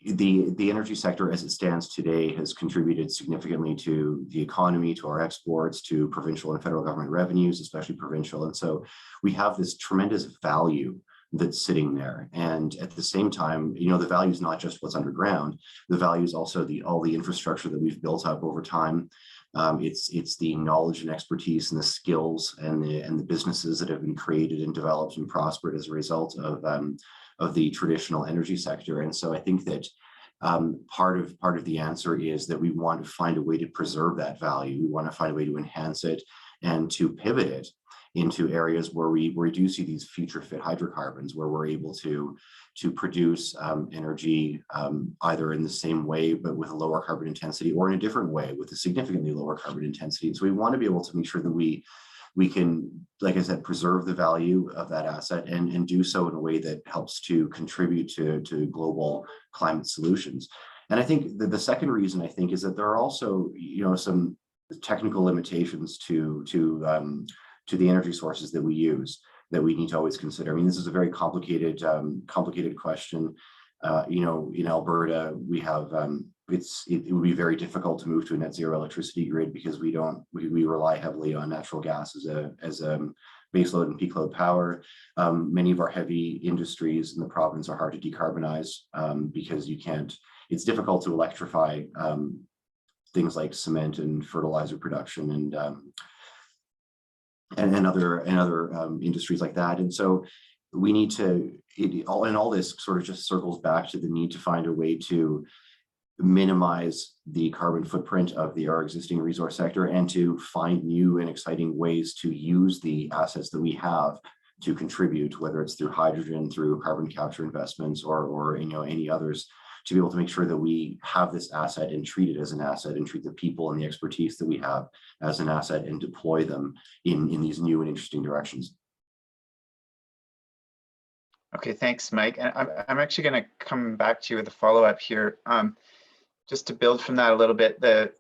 the energy sector as it stands today has contributed significantly to the economy, to our exports, to provincial and federal government revenues, especially provincial. And so we have this tremendous value that's sitting there. And at the same time, the value is not just what's underground. The value is also all the infrastructure that we've built up over time. It's the knowledge and expertise and the skills and the businesses that have been created and developed and prospered as a result of the traditional energy sector. And so I think that part of the answer is that we want to find a way to preserve that value. We want to find a way to enhance it and to pivot it into areas where we do see these future fit hydrocarbons, where we're able to produce energy either in the same way but with a lower carbon intensity, or in a different way with a significantly lower carbon intensity. And so we want to be able to make sure that we can, like I said, preserve the value of that asset and do so in a way that helps to contribute to global climate solutions. And I think that the second reason, I think, is that there are also, some technical limitations to the energy sources that we use that we need to always consider. I mean, this is a very complicated question. In Alberta, we have it would be very difficult to move to a net zero electricity grid because we rely heavily on natural gas as a baseload and peak load power. Many of our heavy industries in the province are hard to decarbonize because it's difficult to electrify things like cement and fertilizer production and other industries like that. And so we need to, all this sort of just circles back to the need to find a way to minimize the carbon footprint of our existing resource sector and to find new and exciting ways to use the assets that we have to contribute, whether it's through hydrogen, through carbon capture investments, or any others, to be able to make sure that we have this asset and treat it as an asset and treat the people and the expertise that we have as an asset and deploy them in these new and interesting directions. Okay, thanks, Mike. And I'm actually going to come back to you with a follow-up here. Just to build from that a little bit, the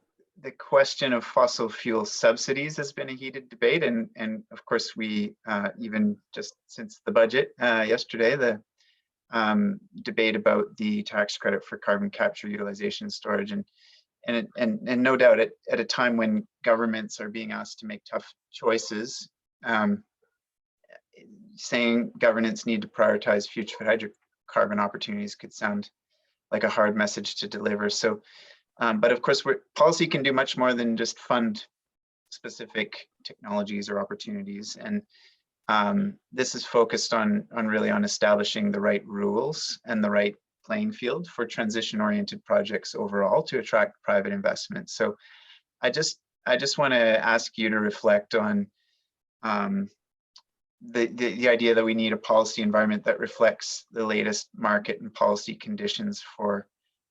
question of fossil fuel subsidies has been a heated debate, and of course we even just since the budget yesterday, the debate about the tax credit for carbon capture, utilization, and storage, and no doubt at a time when governments are being asked to make tough choices, saying governments need to prioritize future hydrocarbon opportunities could sound like a hard message to deliver. So, but of course, policy can do much more than just fund specific technologies or opportunities. And this is focused on really on establishing the right rules and the right playing field for transition-oriented projects overall to attract private investment. So, I just want to ask you to reflect on the idea that we need a policy environment that reflects the latest market and policy conditions for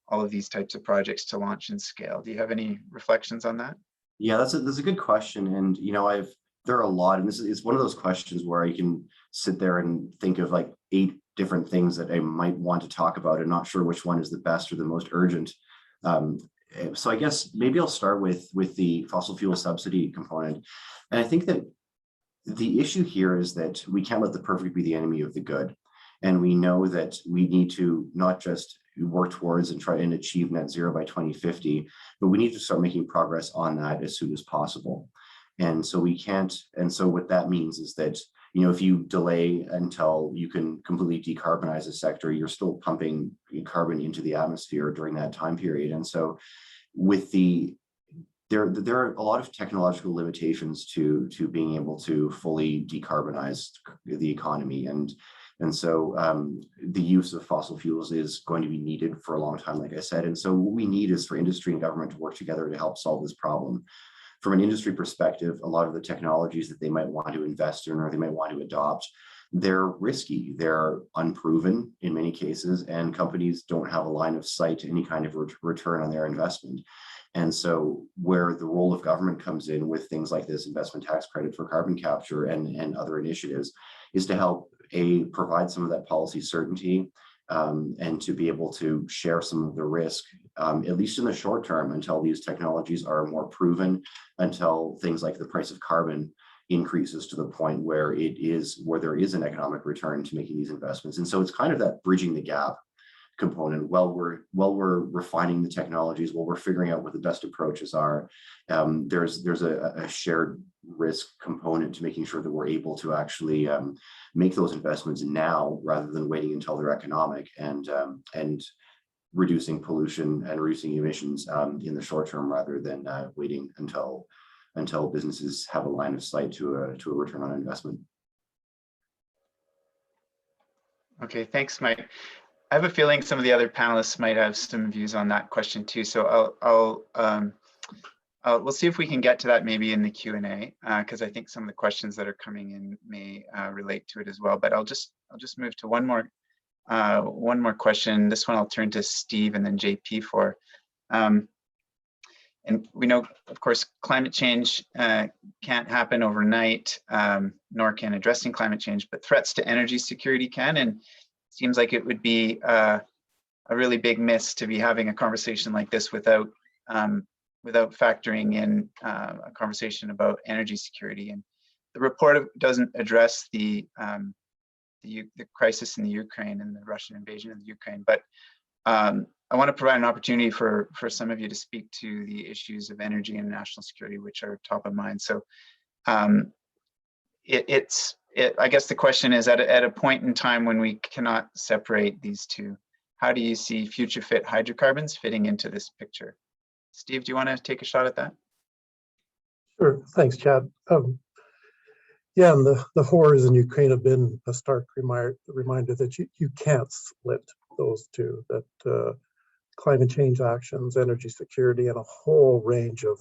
all of these types of projects to launch and scale. Do you have any reflections on that? Yeah, that's a good question. And, you know, there are a lot, and this is one of those questions where I can sit there and think of like 8 different things that I might want to talk about and not sure which one is the best or the most urgent. So I guess maybe I'll start with the fossil fuel subsidy component. And I think that the issue here is that we can't let the perfect be the enemy of the good. And we know that we need to not just work towards and try and achieve net zero by 2050, but we need to start making progress on that as soon as possible. And so we can't, and so what that means is that, you know, if you delay until you can completely decarbonize a sector, you're still pumping carbon into the atmosphere during that time period. And so with there are a lot of technological limitations to being able to fully decarbonize the economy. And so the use of fossil fuels is going to be needed for a long time, like I said. And so what we need is for industry and government to work together to help solve this problem. From an industry perspective, a lot of the technologies that they might want to invest in or they might want to adopt, they're risky, they're unproven in many cases, and companies don't have a line of sight to any kind of return on their investment. And so where the role of government comes in with things like this investment tax credit for carbon capture and other initiatives is to help provide some of that policy certainty and to be able to share some of the risk, at least in the short term, until these technologies are more proven, until things like the price of carbon increases to the point where there is an economic return to making these investments. And so it's kind of that bridging the gap component. While we're refining the technologies, while we're figuring out what the best approaches are, there's a shared risk component to making sure that we're able to actually make those investments now rather than waiting until they're economic and reducing pollution and reducing emissions in the short term rather than waiting until businesses have a line of sight to a return on investment. Okay, thanks, Mike. I have a feeling some of the other panelists might have some views on that question too. So we'll see if we can get to that maybe in the Q&A, because I think some of the questions that are coming in may relate to it as well. But I'll just move to one more question. This one I'll turn to Steve and then JP for. And we know, of course, climate change can't happen overnight, nor can addressing climate change, but threats to energy security can. And seems like it would be a really big miss to be having a conversation like this without factoring in a conversation about energy security. And the report doesn't address the crisis in the Ukraine and the Russian invasion of the Ukraine, but I want to provide an opportunity for some of you to speak to the issues of energy and national security, which are top of mind. So I guess the question is, at a point in time when we cannot separate these two, how do you see future fit hydrocarbons fitting into this picture? Steve, do you want to take a shot at that? Sure, thanks, Chad. Yeah, and the horrors in Ukraine have been a stark reminder that you can't split those two, that climate change actions, energy security, and a whole range of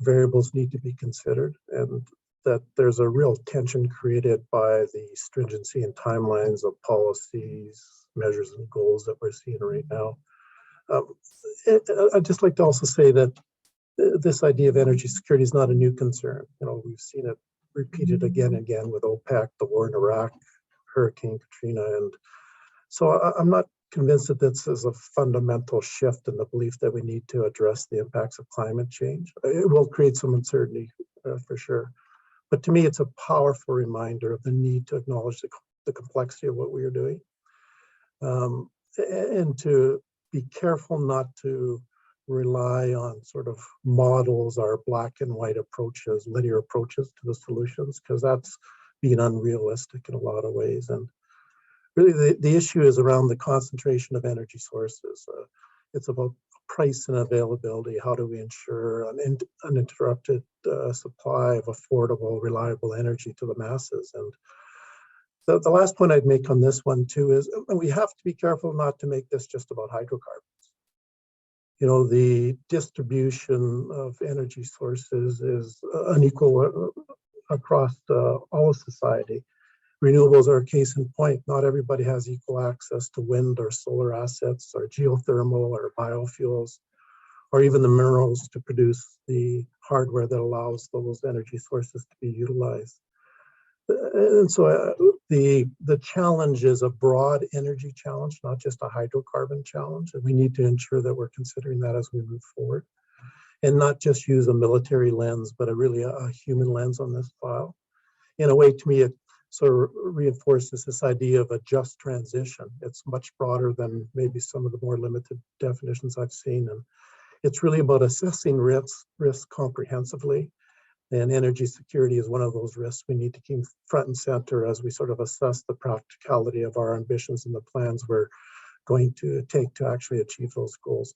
variables need to be considered, and that there's a real tension created by the stringency and timelines of policies, measures, and goals that we're seeing right now. I'd just like to also say that this idea of energy security is not a new concern. You know, we've seen it repeated again and again with OPEC, the war in Iraq, Hurricane Katrina. And so I'm not convinced that this is a fundamental shift in the belief that we need to address the impacts of climate change. It will create some uncertainty for sure. But to me, it's a powerful reminder of the need to acknowledge the complexity of what we are doing, and to be careful not to rely on sort of models or black and white approaches, linear approaches to the solutions, because that's being unrealistic in a lot of ways. And really the issue is around the concentration of energy sources. It's about price and availability. How do we ensure an uninterrupted supply of affordable, reliable energy to the masses? And the last point I'd make on this one too is we have to be careful not to make this just about hydrocarbons. You know, the distribution of energy sources is unequal across all of society. Renewables are a case in point. Not everybody has equal access to wind or solar assets or geothermal or biofuels, or even the minerals to produce the hardware that allows those energy sources to be utilized. And so the challenge is a broad energy challenge, not just a hydrocarbon challenge. And we need to ensure that we're considering that as we move forward, and not just use a military lens, but really a human lens on this file. In a way, to me, it sort of reinforces this idea of a just transition. It's much broader than maybe some of the more limited definitions I've seen. And it's really about assessing risk comprehensively. And energy security is one of those risks we need to keep front and center as we sort of assess the practicality of our ambitions and the plans we're going to take to actually achieve those goals.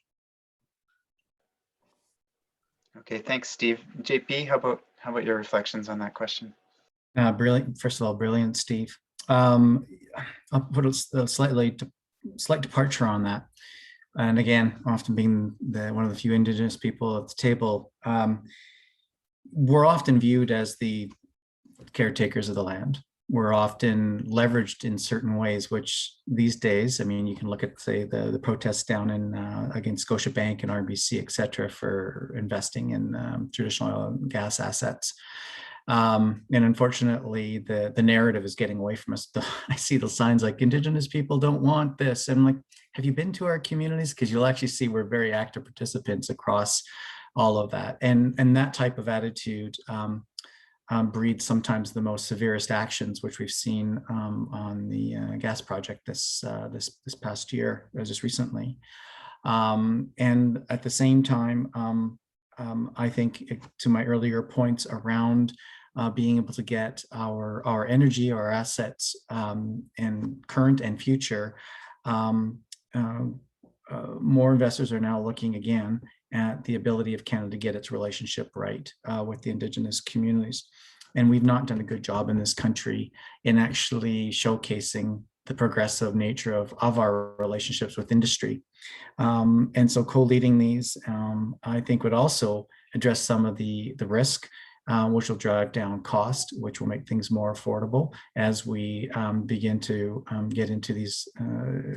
Okay, thanks, Steve. JP, how about your reflections on that question? Brilliant. First of all, brilliant, Steve. I'll put a slight departure on that. And again, often being one of the few Indigenous people at the table, we're often viewed as the caretakers of the land. We're often leveraged in certain ways, which these days, I mean, you can look at, say, the protests down in against Scotiabank and RBC, et cetera, for investing in traditional oil and gas assets. And unfortunately, the narrative is getting away from us. I see the signs like Indigenous people don't want this. And I'm like, have you been to our communities? Because you'll actually see we're very active participants across all of that. And that type of attitude breeds sometimes the most severest actions, which we've seen on the gas project this past year, or just recently. And at the same time, I think to my earlier points around being able to get our energy, our assets, and current and future, more investors are now looking again at the ability of Canada to get its relationship right with the Indigenous communities. And we've not done a good job in this country in actually showcasing the progressive nature of our relationships with industry. And so co-leading these, I think, would also address some of the risk, which will drive down cost, which will make things more affordable as we begin to get into these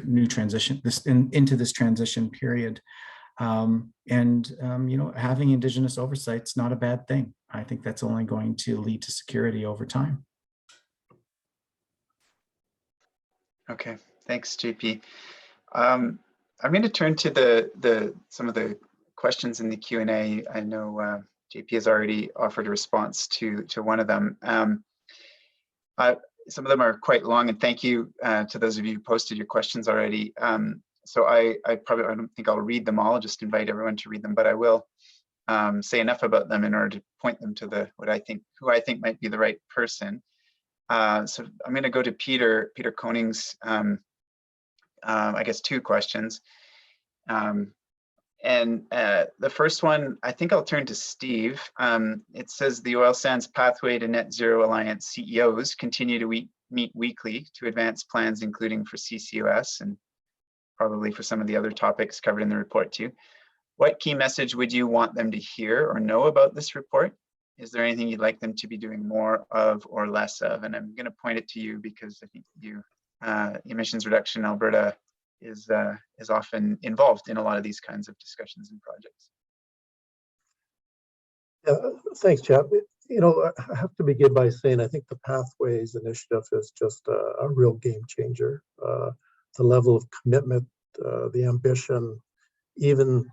new transition, into this transition period. You know, having Indigenous oversight is not a bad thing. I think that's only going to lead to security over time. Okay, thanks, JP. I'm going to turn to some of the questions in the Q&A. I know JP has already offered a response to one of them. Some of them are quite long, and thank you to those of you who posted your questions already. So I don't think I'll read them all. I'll just invite everyone to read them, but I will say enough about them in order to point them to who I think might be the right person. So I'm going to go to Peter Koning's, I guess, two questions. And the first one, I think I'll turn to Steve. It says the Oil Sands Pathway to Net Zero Alliance CEOs continue to meet weekly to advance plans, including for CCUS and probably for some of the other topics covered in the report too. What key message would you want them to hear or know about this report? Is there anything you'd like them to be doing more of or less of? And I'm going to point it to you because I think Emissions Reduction Alberta is often involved in a lot of these kinds of discussions and projects. Yeah, thanks, Chad. you know, I have to begin by saying I think the Pathways Initiative is just a real game changer. The level of commitment, the ambition, even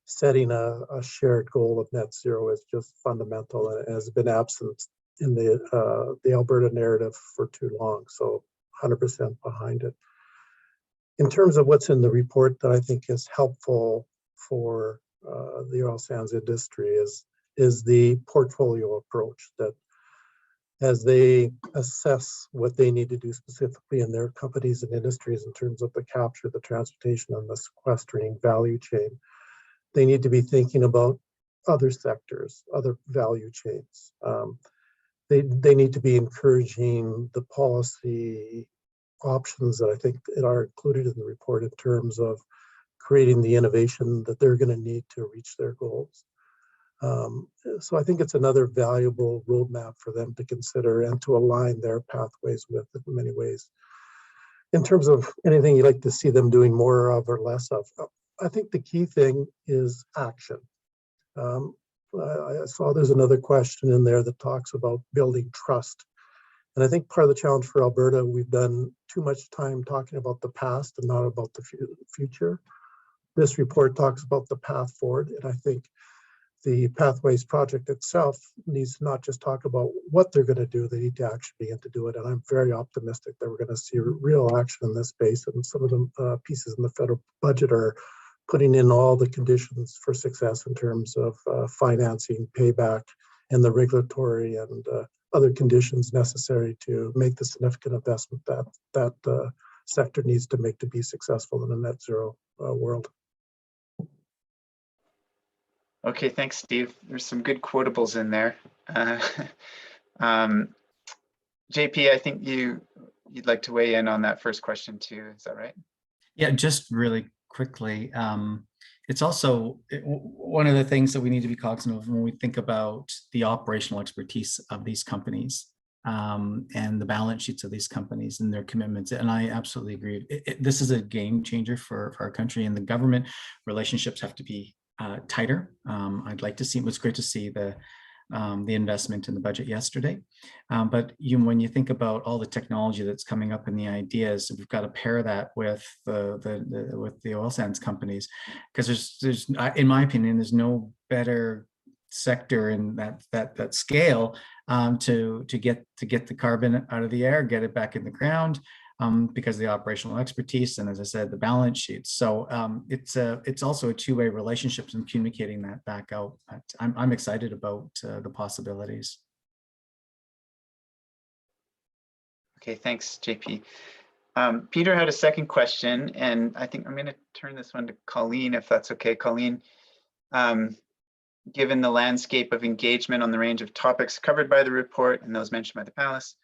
setting a shared goal of net zero is just fundamental and has been absent in the Alberta narrative for too long. So 100% behind it. In terms of what's in the report that I think is helpful for the oil sands industry is the portfolio approach, that as they assess what they need to do specifically in their companies and industries in terms of the capture, the transportation, and the sequestering value chain, they need to be thinking about other sectors, other value chains. They need to be encouraging the policy options that I think are included in the report in terms of creating the innovation that they're going to need to reach their goals. So I think it's another valuable roadmap for them to consider and to align their pathways with in many ways. In terms of anything you'd like to see them doing more of or less of, I think the key thing is action. I saw there's another question in there that talks about building trust. And I think part of the challenge for Alberta, we've done too much time talking about the past and not about the future. This report talks about the path forward, and I think the Pathways project itself needs to not just talk about what they're going to do, they need to actually begin to do it. And I'm very optimistic that we're going to see real action in this space. And some of the pieces in the federal budget are putting in all the conditions for success in terms of financing, payback, and the regulatory and other conditions necessary to make the significant investment that sector needs to make to be successful in a net zero world. Okay, thanks, Steve. There's some good quotables in there. JP, I think you'd like to weigh in on that first question too. Is that right? Yeah, just really quickly. It's also one of the things that we need to be cognizant of when we think about the operational expertise of these companies and the balance sheets of these companies and their commitments. And I absolutely agree. This is a game changer for our country, and the government relationships have to be tighter. I'd like to see, it was great to see the investment in the budget yesterday. But when you think about all the technology that's coming up and the ideas, we've got to pair that with the oil sands companies, because there's in my opinion, there's no better sector in that scale to get the carbon out of the air, get it back in the ground, because of the operational expertise and, as I said, the balance sheets. So it's also a two-way relationships and communicating that back out. I'm excited about the possibilities. Okay, thanks, JP. Peter had a second question, and I think I'm going to turn this one to Colleen, if that's okay. Colleen, given the landscape of engagement on the range of topics covered by the report and those mentioned by the panelists,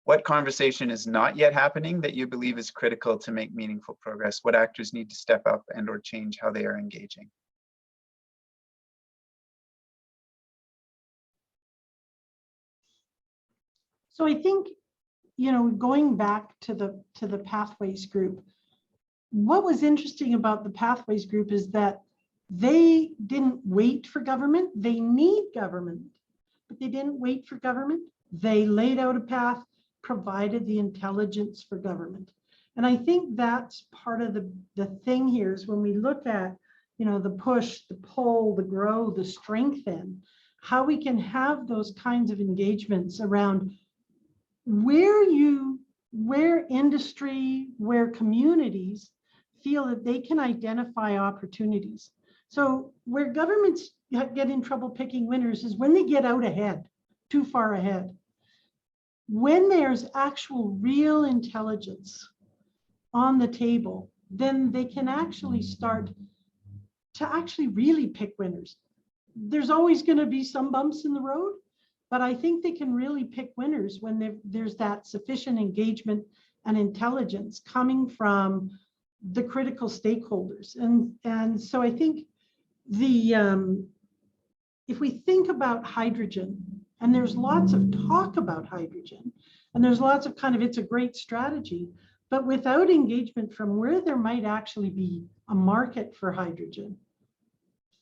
what conversation is not yet happening that you believe is critical to make meaningful progress? What actors need to step up and or change how they are engaging? So I think, you know, going back to the Pathways group, what was interesting about the Pathways group is that they didn't wait for government. They need government, but they didn't wait for government. They laid out a path, provided the intelligence for government. And I think that's part of the thing here is when we look at, you know, the push, the pull, the grow, the strengthen, how we can have those kinds of engagements around where industry, where communities feel that they can identify opportunities. So where governments get in trouble picking winners is when they get out ahead, too far ahead. When there's actual real intelligence on the table, then they can actually start to actually really pick winners. There's always going to be some bumps in the road, but I think they can really pick winners when there's that sufficient engagement and intelligence coming from the critical stakeholders. And so I think if we think about hydrogen, and there's lots of talk about hydrogen, and there's lots of it's a great strategy, but without engagement from where there might actually be a market for hydrogen.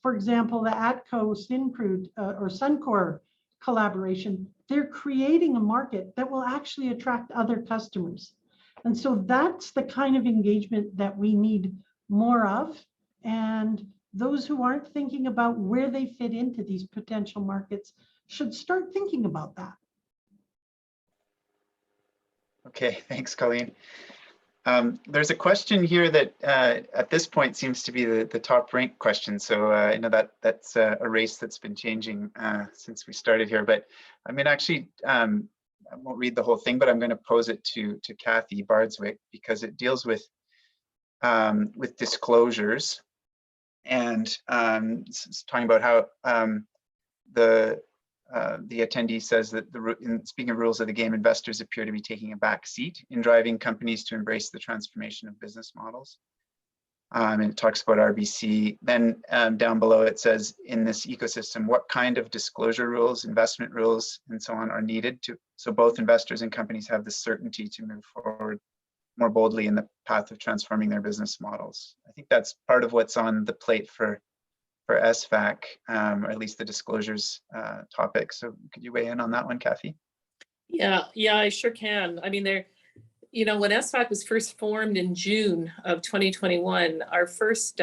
For example, the ATCO Syncrude or Suncor collaboration, they're creating a market that will actually attract other customers. And so that's the kind of engagement that we need more of. And those who aren't thinking about where they fit into these potential markets should start thinking about that. Okay, thanks, Colleen. There's a question here that at this point seems to be the top ranked question. So I know that's a race that's been changing since we started here, but I'm going to actually, I won't read the whole thing, but I'm going to pose it to Kathy Bardswick because it deals with disclosures and it's talking about how the attendee says that in speaking of rules of the game, investors appear to be taking a back seat in driving companies to embrace the transformation of business models. And it talks about RBC. Then down below it says, in this ecosystem, what kind of disclosure rules, investment rules, and so on are needed so both investors and companies have the certainty to move forward more boldly in the path of transforming their business models. I think that's part of what's on the plate for SFAC, or at least the disclosures topic. So could you weigh in on that one, Kathy? Yeah, I sure can. I mean, when SFAC was first formed in June of 2021, our first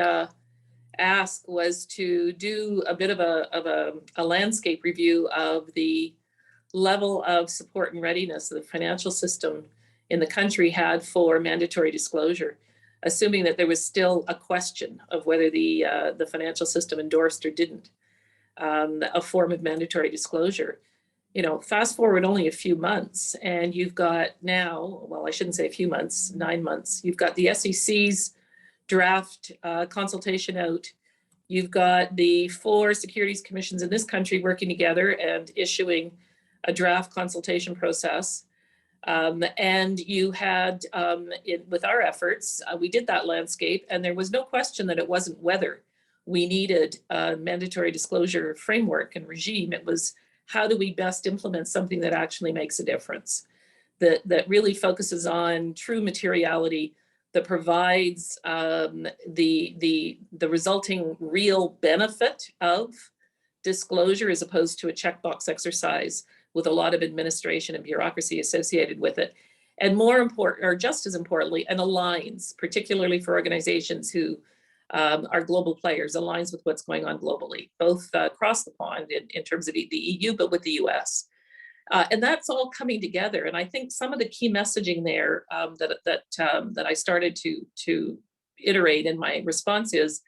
ask was to do a bit of a landscape review of the level of support and readiness the financial system in the country had for mandatory disclosure, assuming that there was still a question of whether the financial system endorsed or didn't a form of mandatory disclosure. Fast forward only a few months and you've got now, well, I shouldn't say a few months, 9 months, you've got the SEC's draft consultation out. You've got the 4 securities commissions in this country working together and issuing a draft consultation process. And you had, with our efforts, we did that landscape, and there was no question that it wasn't whether we needed a mandatory disclosure framework and regime. It was how do we best implement something that actually makes a difference, that really focuses on true materiality, that provides the resulting real benefit of disclosure as opposed to a checkbox exercise with a lot of administration and bureaucracy associated with it. And more important, or just as importantly, and aligns, particularly for organizations who are global players, aligns with what's going on globally, both across the pond in terms of the EU, but with the US. And that's all coming together. And I think some of the key messaging there that I started to iterate in my response is,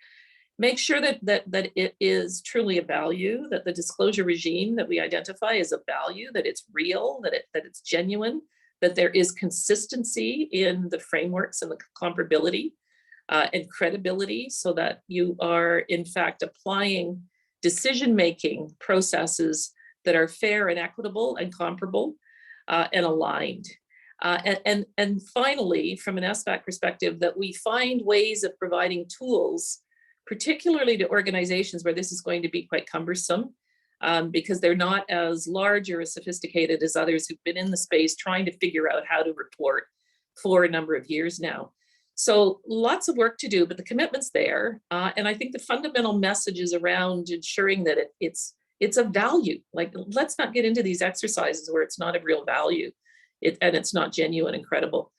make sure that it is truly a value, that the disclosure regime that we identify is a value, that it's real, that it's genuine, that there is consistency in the frameworks and the comparability and credibility, so that you are in fact applying decision-making processes that are fair and equitable and comparable and aligned. And finally, from an SFAC perspective, that we find ways of providing tools, particularly to organizations where this is going to be quite cumbersome, because they're not as large or as sophisticated as others who've been in the space trying to figure out how to report for a number of years now. So lots of work to do, but the commitment's there. And I think the fundamental message is around ensuring that it's of value. Like, let's not get into these exercises where it's not of real value and it's not genuine and credible.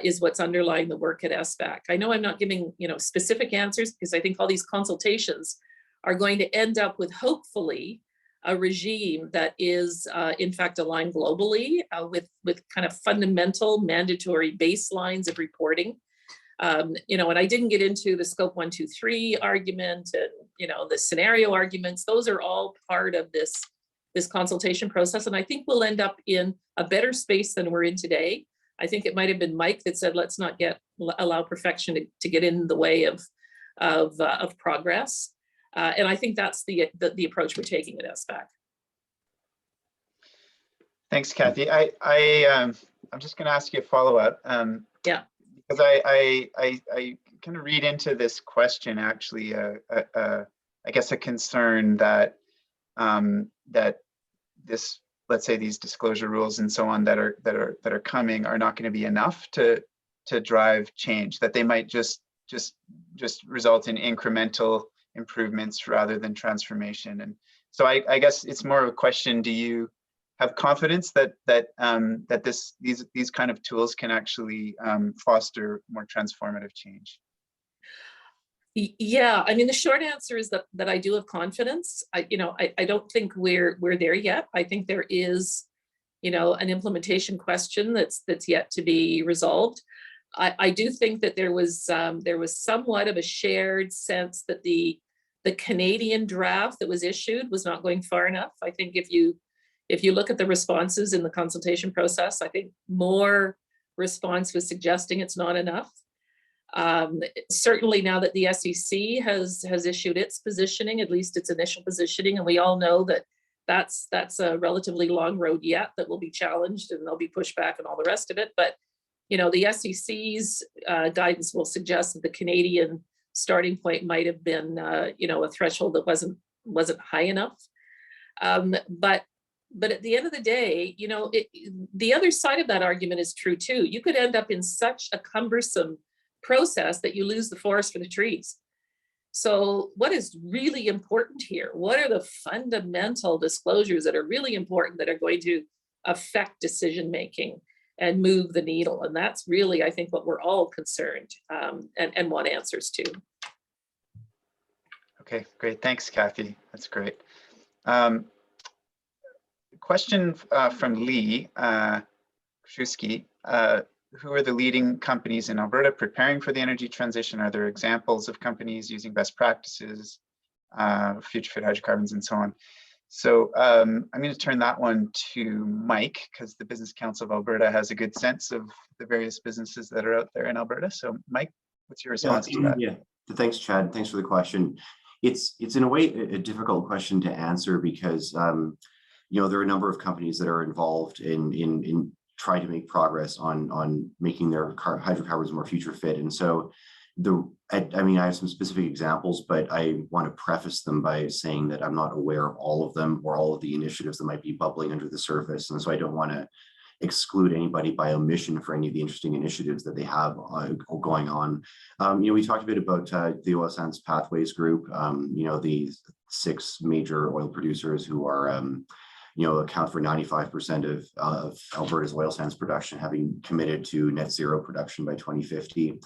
Is what's underlying the work at SFAC. I know I'm not giving specific answers, because I think all these consultations are going to end up with, hopefully, a regime that is in fact aligned globally with kind of fundamental mandatory baselines of reporting. And I didn't get into the scope 1, 2, 3 argument and the scenario arguments. Those are all part of this consultation process, and I think we'll end up in a better space than we're in today. I think it might have been Mike that said, let's not allow perfection to get in the way of progress. And I think that's the approach we're taking at SFAC. Thanks, Kathy. I'm just going to ask you a follow-up. Yeah. Because I kind of read into this question actually, I guess a concern that this, let's say, these disclosure rules and so on that are coming are not going to be enough to drive change, that they might just result in incremental improvements rather than transformation. So I guess it's more of a question: do you have confidence that these kind of tools can actually foster more transformative change? Yeah, I mean, the short answer is that I do have confidence. I don't think we're there yet. I think there is, an implementation question that's yet to be resolved. I do think that there was somewhat of a shared sense that the Canadian draft that was issued was not going far enough. I think if you look at the responses in the consultation process, I think more response was suggesting it's not enough. Certainly now that the SEC has issued its positioning, at least its initial positioning, and we all know that that's a relatively long road yet that will be challenged and there'll be pushback and all the rest of it. But the SEC's guidance will suggest that the Canadian starting point might have been a threshold that wasn't high enough. But at the end of the day, the other side of that argument is true too. You could end up in such a cumbersome process that you lose the forest for the trees. So what is really important here? What are the fundamental disclosures that are really important that are going to affect decision making and move the needle? And that's really, I think, what we're all concerned and want answers to. Okay, great. Thanks, Kathy. That's great. Question from Lee Krzyzewski. Who are the leading companies in Alberta preparing for the energy transition? Are there examples of companies using best practices, future fit hydrocarbons, and so on? So I'm going to turn that one to Mike, because the Business Council of Alberta has a good sense of the various businesses that are out there in Alberta. So Mike, what's your response to that? Yeah, thanks, Chad. Thanks for the question. It's in a way a difficult question to answer because there are a number of companies that are involved in trying to make progress on making their hydrocarbons more future fit. And so I have some specific examples, but I want to preface them by saying that I'm not aware of all of them or all of the initiatives that might be bubbling under the surface. And so I don't want to exclude anybody by omission for any of the interesting initiatives that they have going on. We talked a bit about the Oil Sands Pathways Group, the 6 major oil producers who are account for 95% of Alberta's oil sands production, having committed to net zero production by 2050,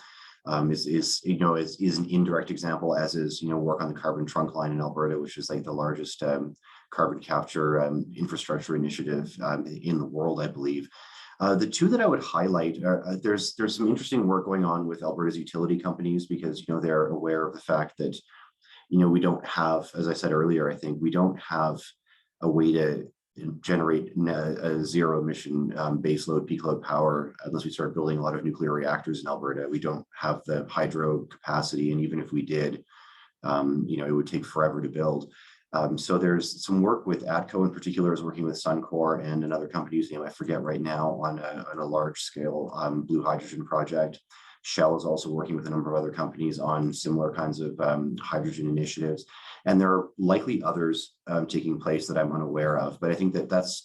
is an indirect example, as is work on the carbon trunk line in Alberta, which is like the largest carbon capture infrastructure initiative in the world, I believe. The two that I would highlight are there's some interesting work going on with Alberta's utility companies, because they're aware of the fact that we don't have, as I said earlier, I think we don't have a way to generate a zero emission baseload peak load power unless we start building a lot of nuclear reactors in Alberta. We don't have the hydro capacity, and even if we did, it would take forever to build. So there's some work with ATCO in particular is working with Suncor and another company whose name I forget right now on a large scale blue hydrogen project. Shell is also working with a number of other companies on similar kinds of hydrogen initiatives. And there are likely others taking place that I'm unaware of. But I think that's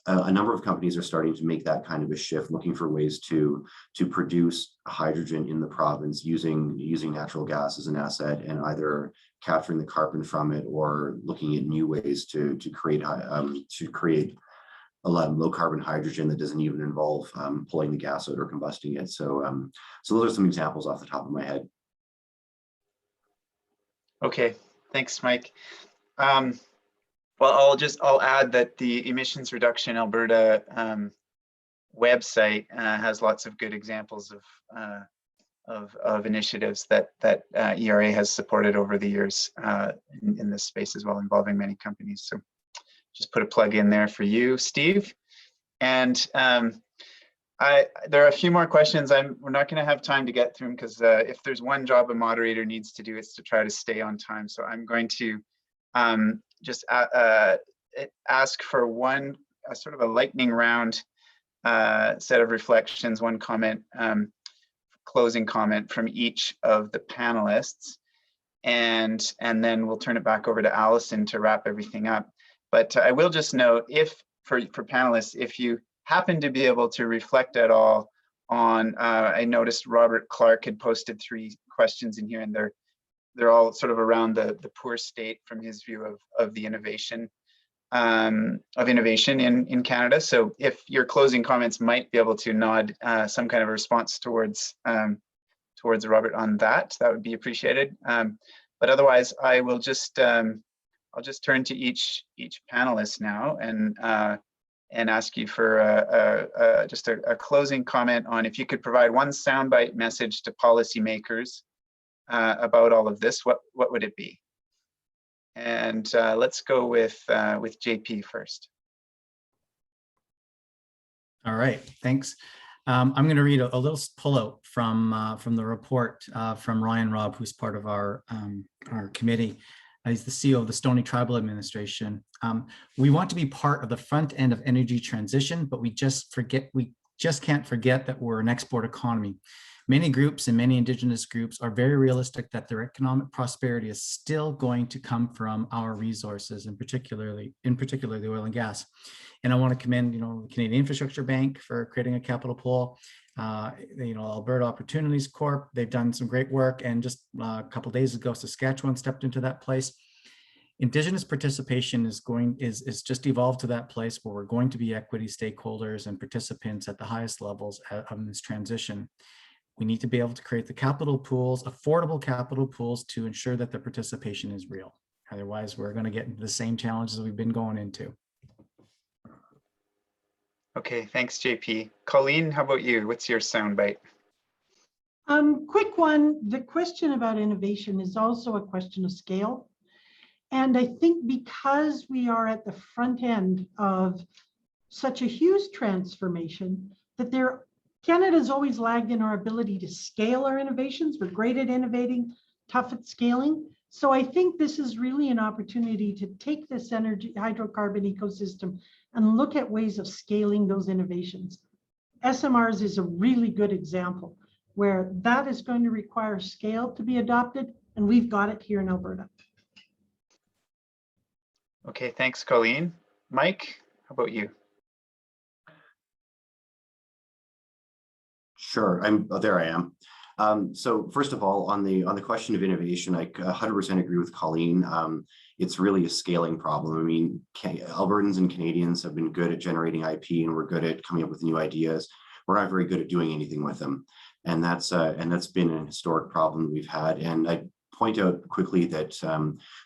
a number of companies are starting to make that kind of a shift, looking for ways to produce hydrogen in the province using natural gas as an asset, and either capturing the carbon from it or looking at new ways to create a lot of low carbon hydrogen that doesn't even involve pulling the gas out or combusting it. So those are some examples off the top of my head. Okay, thanks, Mike. Well, I'll add that the Emissions Reduction Alberta website has lots of good examples of initiatives that ERA has supported over the years in this space as well, involving many companies. So just put a plug in there for you, Steve. And there are a few more questions. We're not going to have time to get through them, because if there's one job a moderator needs to do, it's to try to stay on time. So I'm going to just ask for one sort of a lightning round set of reflections, one comment, closing comment from each of the panelists, and then we'll turn it back over to Allison to wrap everything up. But I will just note, for panelists, if you happen to be able to reflect at all on, I noticed Robert Clark had posted 3 questions in here, and they're all sort of around the poor state from his view of the innovation in Canada. So if your closing comments might be able to nod some kind of a response towards Robert on that, that would be appreciated. But otherwise, I will just I'll just turn to each panelist now and ask you for just a closing comment on if you could provide one soundbite message to policymakers about all of this, what would it be? And let's go with JP first. All right, thanks. I'm going to read a little pullout from the report from Ryan Robb, who's part of our committee. He's the CEO of the Stoney Tribal Administration. We want to be part of the front end of energy transition, but we just can't forget that we're an export economy. Many groups and many Indigenous groups are very realistic that their economic prosperity is still going to come from our resources, and in particular the oil and gas. And I want to commend, the Canadian Infrastructure Bank for creating a capital pool. Alberta Opportunities Corp. They've done some great work, and just a couple of days ago, Saskatchewan stepped into that place. Indigenous participation is just evolved to that place where we're going to be equity stakeholders and participants at the highest levels of this transition. We need to be able to create the capital pools, affordable capital pools, to ensure that the participation is real. Otherwise, we're going to get into the same challenges we've been going into. Okay, thanks, JP. Colleen, how about you? What's your soundbite? Quick one. The question about innovation is also a question of scale. And I think because we are at the front end of such a huge transformation, that Canada's always lagged in our ability to scale our innovations. We're great at innovating, tough at scaling. So I think this is really an opportunity to take this hydrocarbon ecosystem and look at ways of scaling those innovations. SMRs is a really good example where that is going to require scale to be adopted, and we've got it here in Alberta. Okay, thanks, Colleen. Mike, how about you? Sure, there I am. So first of all, on the question of innovation, I 100% agree with Colleen. It's really a scaling problem. I mean, Albertans and Canadians have been good at generating IP, and we're good at coming up with new ideas. We're not very good at doing anything with them, and that's been an historic problem we've had. And I point out quickly that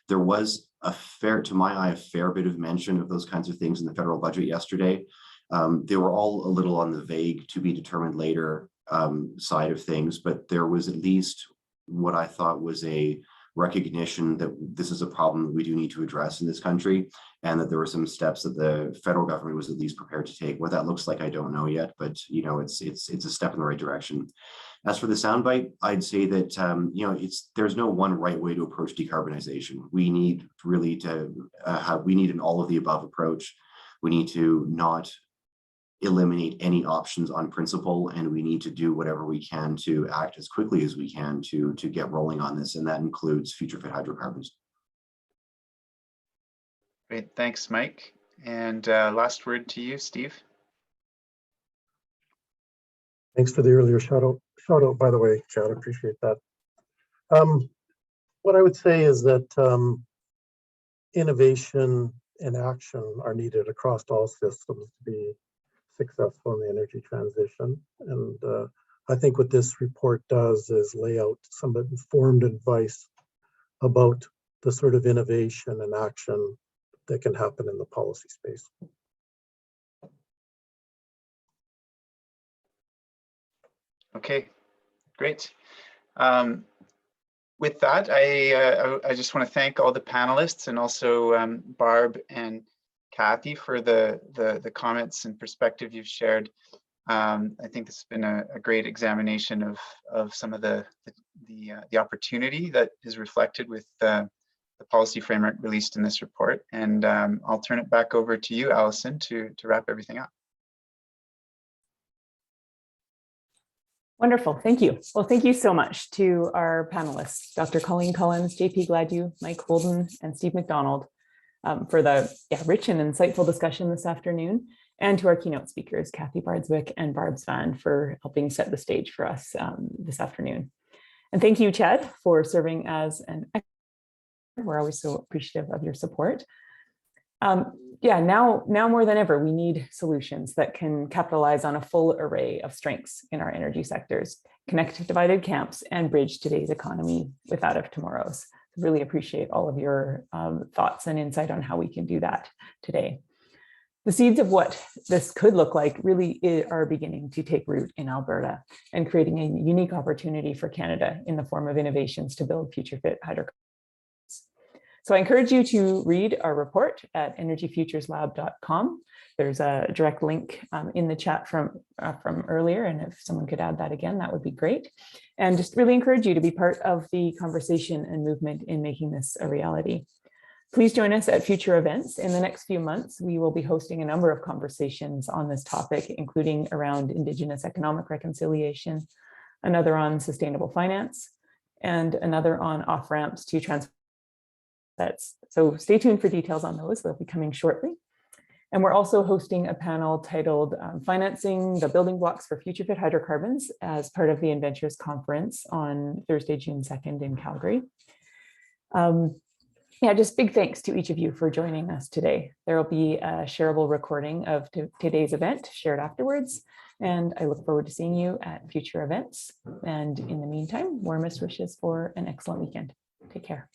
there was to my eye, a fair bit of mention of those kinds of things in the federal budget yesterday. They were all a little on the vague, to be determined later side of things, but there was at least what I thought was a recognition that this is a problem that we do need to address in this country, and that there were some steps that the federal government was at least prepared to take. What that looks like, I don't know yet, but it's a step in the right direction. As for the soundbite, I'd say that there's no one right way to approach decarbonization. We need really to we need an all of the above approach. We need to not eliminate any options on principle, and we need to do whatever we can to act as quickly as we can to get rolling on this, and that includes future fit hydrocarbons. Great, thanks, Mike. And last word to you, Steve. Thanks for the earlier shout out, by the way, Chad, I appreciate that. What I would say is that innovation and action are needed across all systems to be successful in the energy transition. And I think what this report does is lay out some informed advice about the sort of innovation and action that can happen in the policy space. Okay, great. With that, I just want to thank all the panelists, and also Barb and Kathy for the comments and perspective you've shared. I think this has been a great examination of some of the opportunity that is reflected with the policy framework released in this report. And I'll turn it back over to you, Allison, to wrap everything up. Wonderful, thank you. Well, thank you so much to our panelists, Dr. Colleen Collins, JP Gladio, Mike Holden, and Steve McDonald, for the rich and insightful discussion this afternoon, and to our keynote speakers, Kathy Bardswick and Barb Svan, for helping set the stage for us this afternoon. And thank you, Chad, for serving as an expert. We're always so appreciative of your support. Yeah, now more than ever, we need solutions that can capitalize on a full array of strengths in our energy sectors, connect divided camps, and bridge today's economy with that of tomorrow's. Really appreciate all of your thoughts and insight on how we can do that today. The seeds of what this could look like really are beginning to take root in Alberta and creating a unique opportunity for Canada in the form of innovations to build future fit hydrocarbons. So I encourage you to read our report at energyfutureslab.com. There's a direct link in the chat from earlier, and if someone could add that again, that would be great. And just really encourage you to be part of the conversation and movement in making this a reality. Please join us at future events. In the next few months, we will be hosting a number of conversations on this topic, including around Indigenous economic reconciliation, another on sustainable finance, and another on off-ramps to transformative. So stay tuned for details on those. They'll be coming shortly. And we're also hosting a panel titled Financing the Building Blocks for Future Fit Hydrocarbons as part of the Inventures Conference on Thursday, June 2nd in Calgary. Yeah, just big thanks to each of you for joining us today. There will be a shareable recording of today's event shared afterwards. And I look forward to seeing you at future events. And in the meantime, warmest wishes for an excellent weekend. Take care.